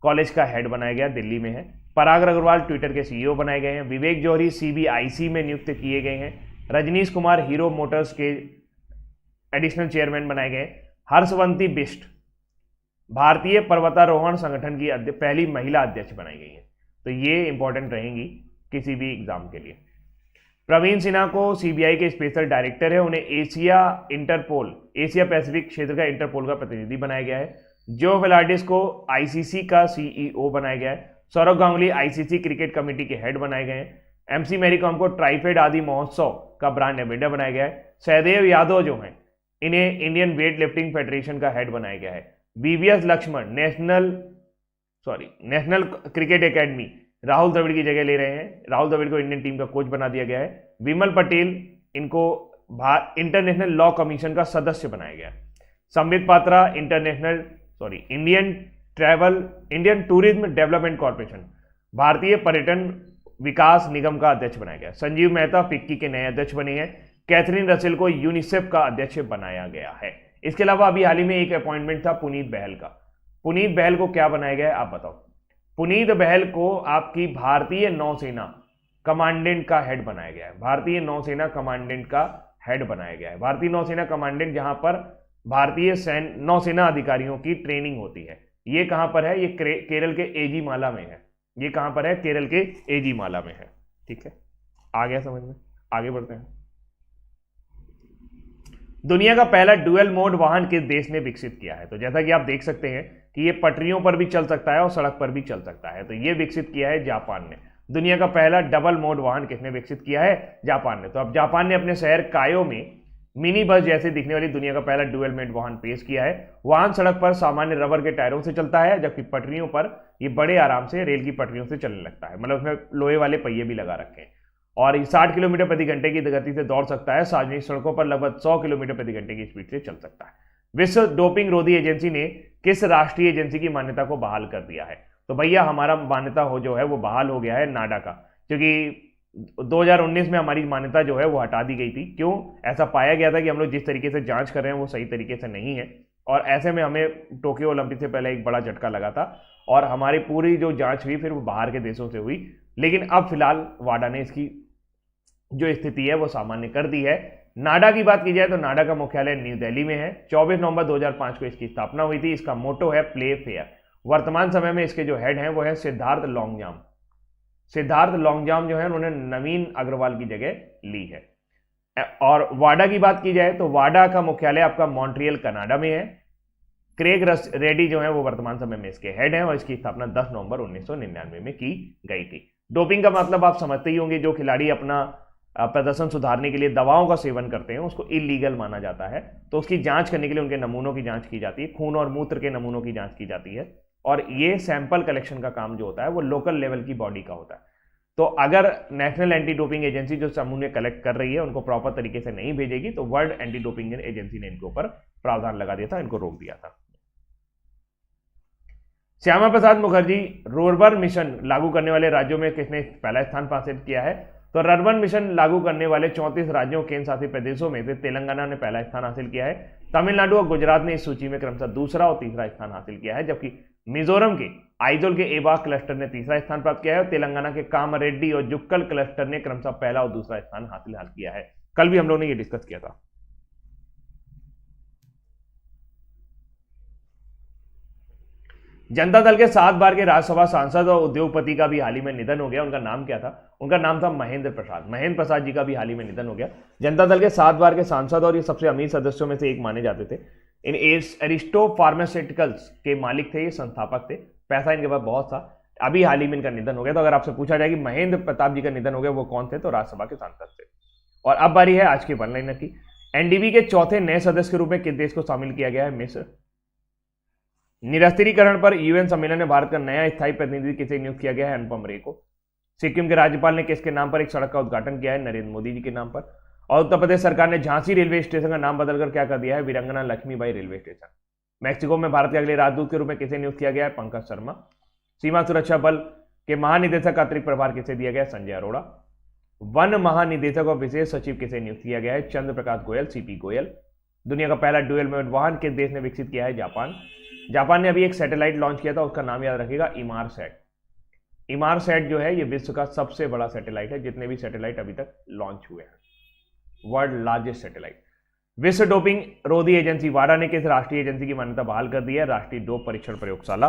कॉलेज का हेड बनाया गया, दिल्ली में है। पराग अग्रवाल ट्विटर के सीईओ बनाए गए हैं। विवेक जौहरी सीबीआईसी में नियुक्त किए गए हैं। रजनीश कुमार हीरो मोटर्स के एडिशनल चेयरमैन बनाए गए। हर्षवंती बिष्ट भारतीय पर्वतारोहण संगठन की पहली महिला अध्यक्ष बनाई गई है, तो ये इंपॉर्टेंट रहेंगी किसी भी एग्जाम के लिए। प्रवीण सिन्हा को सीबीआई के स्पेशल डायरेक्टर है, उन्हें एशिया पैसिफिक क्षेत्र का इंटरपोल का प्रतिनिधि बनाया गया है। जो वेलार्डिस को आईसीसी का सीईओ बनाया गया है। Sourav Ganguly ICC cricket committee के हेड बनाए गए हैं। एमसी मैरीकॉम को ट्राइफेड आदि महोत्सव का ब्रांड एम्बेसडर बनाया गया है। सहदेव यादव जो हैं इन्हें इंडियन वेट लिफ्टिंग फेडरेशन का हेड बनाया गया है। BVS Laxman national cricket academy Rahul Dravid की जगह ले रहे हैं, राहुल द्रविड़ को इंडियन टीम का कोच बना दिया गया है। विमल पटेल इनको इंटरनेशनल लॉ कमीशन का सदस्य बनाया गया है। Sambit Patra Indian tourism development corporation भारतीय पर्यटन विकास निगम का अध्यक्ष बनाया गया। संजीव मेहता फिक्की के नए अध्यक्ष बने हैं। कैथरीन रसेल को यूनिसेफ का अध्यक्ष बनाया गया है। इसके अलावा अभी हाल ही में एक अपॉइंटमेंट था पुनीत बहल का। पुनीत बहल को क्या बनाया गया है आप बताओ। पुनीत बहल को आपकी भारतीय नौसेना कमांडेंट का हेड बनाया गया है। भारतीय नौसेना कमांडेंट का हेड बनाया गया है। भारतीय नौसेना कमांडेंट जहां पर भारतीय नौसेना अधिकारियों की ट्रेनिंग होती है, ये कहां पर है, ये केरल के एजी माला में है। ये कहां पर है, केरल के एजी माला में है। ठीक है, आ गया समझ में, आगे बढ़ते हैं। दुनिया का पहला डुअल मोड वाहन किस देश ने विकसित किया है, तो जैसा कि आप देख सकते हैं कि ये पटरियों पर भी चल सकता है और सड़क पर भी चल सकता है, तो ये विकसित किया है जापान ने। दुनिया का पहला डबल मोड वाहन किसने विकसित किया है, जापान ने। तो अब जापान ने अपने शहर कायो में मिनी बस जैसे दिखने वाली दुनिया का पहला डुअल मोड वाहन पेश किया है। वाहन सड़क पर सामान्य रबर के टायरों से चलता है, जबकि पटरियों पर ये बड़े आराम से रेल की पटरियों से चलने लगता है, मतलब उसमें लोहे वाले पहिए भी लगा रखे हैं। और 60 किलोमीटर प्रति घंटे की गति से दौड़ सकता है। सार्वजनिक सड़कों पर लगभग 100 किलोमीटर प्रति घंटे की स्पीड से चल सकता है। विश्व डोपिंग रोधी एजेंसी ने किस राष्ट्रीय एजेंसी की मान्यता को बहाल कर दिया है, तो भैया हमारा मान्यता हो जो है वो बहाल हो गया है नाडा का, क्योंकि 2019 में हमारी मान्यता जो है वो हटा दी गई थी। क्यों, ऐसा पाया गया था कि हम लोग जिस तरीके से जांच कर रहे हैं वो सही तरीके से नहीं है, और ऐसे में हमें टोक्यो ओलंपिक से पहले एक बड़ा झटका लगा था और हमारी पूरी जो जांच हुई फिर वो बाहर के देशों से हुई। लेकिन अब फिलहाल वाडा ने इसकी जो स्थिति है वो सामान्य कर दी है। नाडा की बात की जाए तो नाडा का मुख्यालय न्यू दिल्ली में है। 24 नवंबर 2005 को इसकी स्थापना हुई थी। इसका मोटो है प्ले फेयर। वर्तमान समय में इसके जो हेड हैं वो है सिद्धार्थ लॉन्गजाम। सिद्धार्थ लॉन्गजाम जो है उन्होंने नवीन अग्रवाल की जगह ली है। और वाडा की बात की जाए तो वाडा का मुख्यालय आपका मॉन्ट्रियल कनाडा में है। क्रेग रेड्डी जो है वो वर्तमान समय में इसके हेड हैं और इसकी स्थापना 10 नवंबर 1999 में की गई थी। डोपिंग का मतलब आप समझते ही होंगे, जो खिलाड़ी अपना प्रदर्शन सुधारने के लिए दवाओं का सेवन करते हैं उसको इलीगल माना जाता है। तो उसकी जांच करने के लिए उनके नमूनों की जांच की जाती है, खून और मूत्र के नमूनों की जांच की जाती है। और ये सैंपल कलेक्शन का काम जो होता है वो लोकल लेवल की बॉडी का होता है। तो अगर नेशनल एंटी डोपिंग एजेंसी जो नमूने कलेक्ट कर रही है उनको प्रॉपर तरीके से नहीं भेजेगी तो वर्ल्ड एंटी डोपिंग एजेंसी ने इनके ऊपर प्रावधान लगा दिया था, इनको रोक दिया था। श्यामा प्रसाद मुखर्जी रुर्बन मिशन लागू करने वाले राज्यों में किसने पहला स्थान हासिल किया है? तो रुर्बन मिशन लागू करने वाले 34 राज्यों केंद्र शासित प्रदेशों में से तेलंगाना ने पहला स्थान हासिल किया है। तमिलनाडु और गुजरात ने इस सूची में क्रमशः दूसरा और तीसरा स्थान हासिल किया है, जबकि मिजोरम के आइजोल के एबा क्लस्टर ने तीसरा स्थान प्राप्त किया है और तेलंगाना के कामारेड्डी और जुक्कल क्लस्टर ने क्रमशः पहला और दूसरा स्थान हासिल किया है। कल भी हम लोगों ने ये डिस्कस किया था। जनता दल के 7 बार के राज्यसभा सांसद और उद्योगपति का भी हाल ही में निधन हो गया। उनका नाम क्या था? उनका नाम था महेंद्र प्रसाद जी का भी हाल ही में निधन हो गया। जनता दल के 7 बार के सांसद और ये सबसे अमीर सदस्यों में से एक माने जाते थे। इन एरिस्टो फार्मास्यूटिकल्स के मालिक थे, ये संस्थापक थे, पैसा इनके पास बहुत था। अभी हाल ही में इनका निधन हो गया। तो अगर आपसे पूछा जाए कि महेंद्र प्रताप जी का निधन हो गया, वो कौन थे? तो राज्यसभा के सांसद थे। और अब बारी है आज की वन लाइनर की। एनडीबी के चौथे नए सदस्य के रूप में किस देश को शामिल किया गया है? मिस्र। निरस्त्रीकरण पर यूएन सम्मेलन में भारत का नया स्थायी प्रतिनिधि किसे नियुक्त किया गया है? अनुपम रे को। सिक्किम के राज्यपाल ने किसके नाम पर एक सड़क का उद्घाटन किया है? नरेंद्र मोदी जी के नाम पर। और उत्तर प्रदेश सरकार ने झांसी रेलवे स्टेशन का नाम बदलकर क्या कर दिया है? वीरांगना लक्ष्मीबाई रेलवे स्टेशन। मैक्सिको में भारत के अगले राजदूत के रूप में किसे नियुक्त किया गया है? पंकज शर्मा। सीमा सुरक्षा बल के महानिदेशक का अतिरिक्त प्रभार किसे दिया गया? संजय अरोड़ा। वन महानिदेशक और विशेष सचिव किसे नियुक्त किया गया है? चंद्र प्रकाश गोयल, सीपी गोयल। दुनिया का पहला ड्यूल मोड वाहन किस देश ने विकसित किया है? जापान। जापान ने अभी एक सैटेलाइट लॉन्च किया था, उसका नाम याद रखिएगा, इमारसैट। इमारसैट जो है ये विश्व का सबसे बड़ा सैटेलाइट है, जितने भी सैटेलाइट अभी तक लॉन्च हुए हैं, वर्ल्ड लार्जेस्ट सैटेलाइट। विश्व डोपिंग रोधी एजेंसी वाडा ने किस राष्ट्रीय एजेंसी की मान्यता बहाल कर दी है? राष्ट्रीय डोप परीक्षण प्रयोगशाला।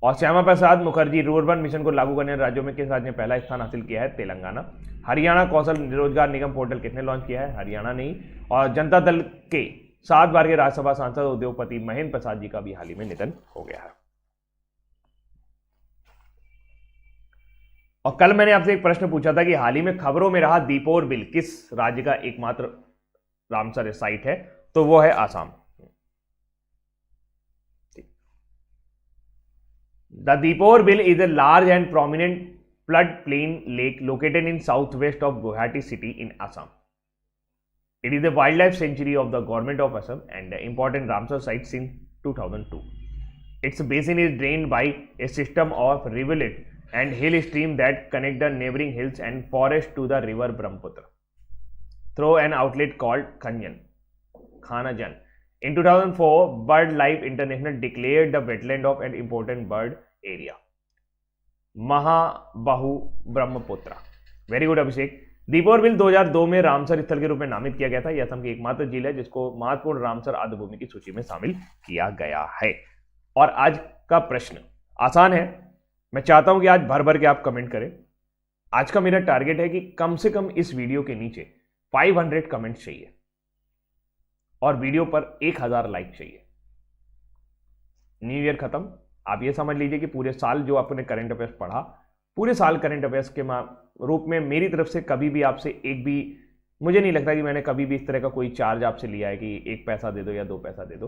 और श्यामा प्रसाद मुखर्जी रुर्बन मिशन को लागू करने वाले राज्यों में किस राज्य ने पहला स्थान हासिल किया है? तेलंगाना। हरियाणा कौशल रोजगार निगम पोर्टल किसने लॉन्च किया है? हरियाणा नहीं। और जनता दल के 7 बार के राज्यसभा सांसद उद्योगपति महेंद्र प्रसाद जी का भी हाल ही में निधन हो गया है। और कल मैंने आपसे एक प्रश्न पूछा था कि हाल ही में खबरों में रहा दीपोर बिल किस राज्य का एकमात्र रामसर साइट है? तो वो है Assam. The Deepor bill is a large and prominent flood plain lake located in south west of Guwahati city in Assam. It is a wildlife sanctuary of the government of Assam and an important Ramsar site since 2002. Its basin is drained by a system of rivulet and hill stream that connect the neighboring hills and forest to the river Brahmaputra through an outlet called Khanajan. In 2004, BirdLife International declared the wetland of an important bird area, Mahabahu Brahmaputra. Very good, Abhishek. Deepor bill 2002 में Ramsar स्थल के रूप में नामित किया गया था। यह असम की एकमात्र झील है जिसको महत्वपूर्ण रामसर आर्द्रभूमि की सूची में शामिल किया गया है। और आज का प्रश्न आसान है, मैं चाहता हूं कि आज भर भर के आप कमेंट करें। आज का मेरा टारगेट है कि कम से कम इस वीडियो के नीचे 500 कमेंट चाहिए और वीडियो पर 1000 लाइक चाहिए। न्यू ईयर खत्म, आप ये समझ लीजिए कि पूरे साल जो आपने करंट अफेयर्स पढ़ा, पूरे साल करंट अफेयर्स के रूप में मेरी तरफ से कभी भी आपसे एक भी, मुझे नहीं लगता कि मैंने कभी भी इस तरह का कोई चार्ज आपसे लिया है कि 1 पैसा दे दो या 2 पैसा दे दो।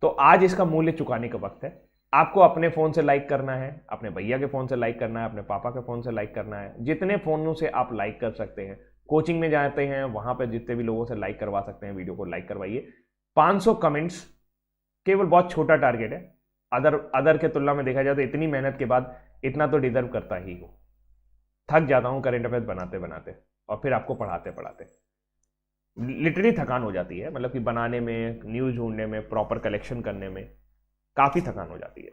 तो आज इसका मूल्य चुकाने का वक्त है। आपको अपने फोन से लाइक करना है, अपने भैया के फोन से लाइक करना है, अपने पापा के फोन से लाइक करना है, जितने फोनों से आप लाइक कर सकते हैं। कोचिंग में जाते हैं वहां पर जितने भी लोगों से लाइक करवा सकते हैं वीडियो को लाइक करवाइए। 500 कमेंट्स केवल बहुत छोटा टारगेट है। अदर के तुलना में देखा जाए तो इतनी मेहनत के बाद इतना तो डिजर्व करता ही हो। थक जाता हूं करंट अफेयर्स बनाते बनाते और फिर आपको पढ़ाते पढ़ाते, लिटरली थकान हो जाती है। मतलब कि बनाने में, न्यूज ढूंढने में, प्रॉपर कलेक्शन करने में काफी थकान हो जाती है,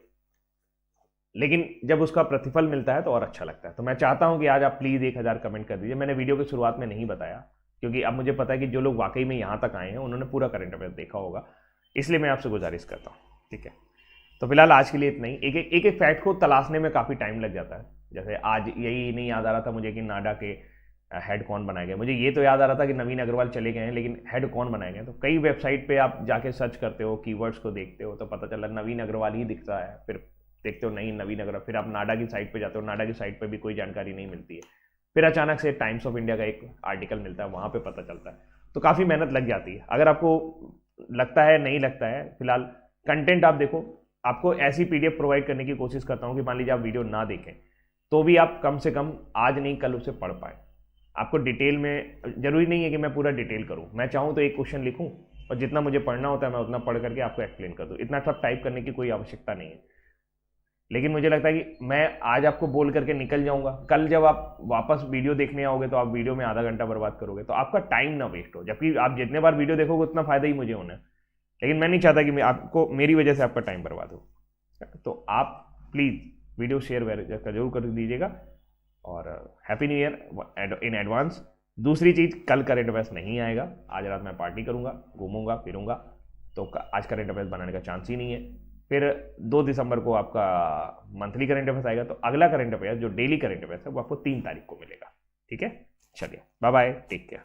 लेकिन जब उसका प्रतिफल मिलता है तो और अच्छा लगता है। तो मैं चाहता हूं कि आज आप प्लीज 1000 कमेंट कर दीजिए। मैंने वीडियो की शुरुआत में नहीं बताया क्योंकि अब मुझे पता है कि जो लोग वाकई में यहां तक आए हैं उन्होंने पूरा करंट अफेयर्स देखा होगा, इसलिए मैं आपसे गुजारिश करता हूं, ठीक है। तो फिलहाल आज के लिए इतना ही। एक फैक्ट को तलाशने में काफी टाइम लग जाता है। जैसे आज यही नहीं याद आ रहा था मुझे कि नाडा के हेड कौन बनाए गए। मुझे ये तो याद आ रहा था कि नवीन अग्रवाल चले गए हैं, लेकिन हेड कौन बनाए गए। तो कई वेबसाइट पे आप जाके सर्च करते हो, कीवर्ड्स को देखते हो तो पता चला नवीन अग्रवाल ही दिखता है। फिर देखते हो नहीं नवीन अग्रवाल, फिर आप नाडा की साइट पे जाते हो, नाडा की साइट पे भी कोई जानकारी नहीं मिलती है। फिर अचानक से टाइम्स ऑफ इंडिया का एक आर्टिकल मिलता है, वहाँ पे पता चलता है। तो काफ़ी मेहनत लग जाती है। अगर आपको लगता है नहीं लगता है, फिलहाल कंटेंट आप देखो, आपको ऐसी पीडीएफ प्रोवाइड करने की कोशिश करता हूँ कि मान लीजिए आप वीडियो ना देखें तो भी आप कम से कम आज नहीं कल उसे पढ़ पाए। आपको डिटेल में जरूरी नहीं है कि मैं पूरा डिटेल करूँ, मैं चाहूँ तो एक क्वेश्चन लिखूँ और जितना मुझे पढ़ना होता है मैं उतना पढ़ करके आपको एक्सप्लेन कर दूँ। इतना सब टाइप करने की कोई आवश्यकता नहीं है। लेकिन मुझे लगता है कि मैं आज आपको बोल करके निकल जाऊंगा, कल जब आप वापस वीडियो देखने आओगे तो आप वीडियो में आधा घंटा बर्बाद करोगे, तो आपका टाइम ना वेस्ट हो। जबकि आप जितने बार वीडियो देखोगे उतना फायदा ही मुझे होना है, लेकिन मैं नहीं चाहता कि आपको मेरी वजह से आपका टाइम बर्बाद हो। तो आप प्लीज़ वीडियो शेयर जरूर कर दीजिएगा और happy new year in advance. दूसरी चीज़, कल करेंट अफेयर्स नहीं आएगा, आज रात मैं पार्टी करूंगा, घूमूंगा फिरूंगा, तो आज करेंट अफेयर्स बनाने का चांस ही नहीं है। फिर 2 दिसंबर को आपका मंथली करेंट अफेयर्स आएगा, तो अगला करेंट अफेयर्स जो डेली करेंट अफेयर्स है वो आपको 3 तारीख को मिलेगा। ठीक है, चलिए बाय बाय, टेक केयर।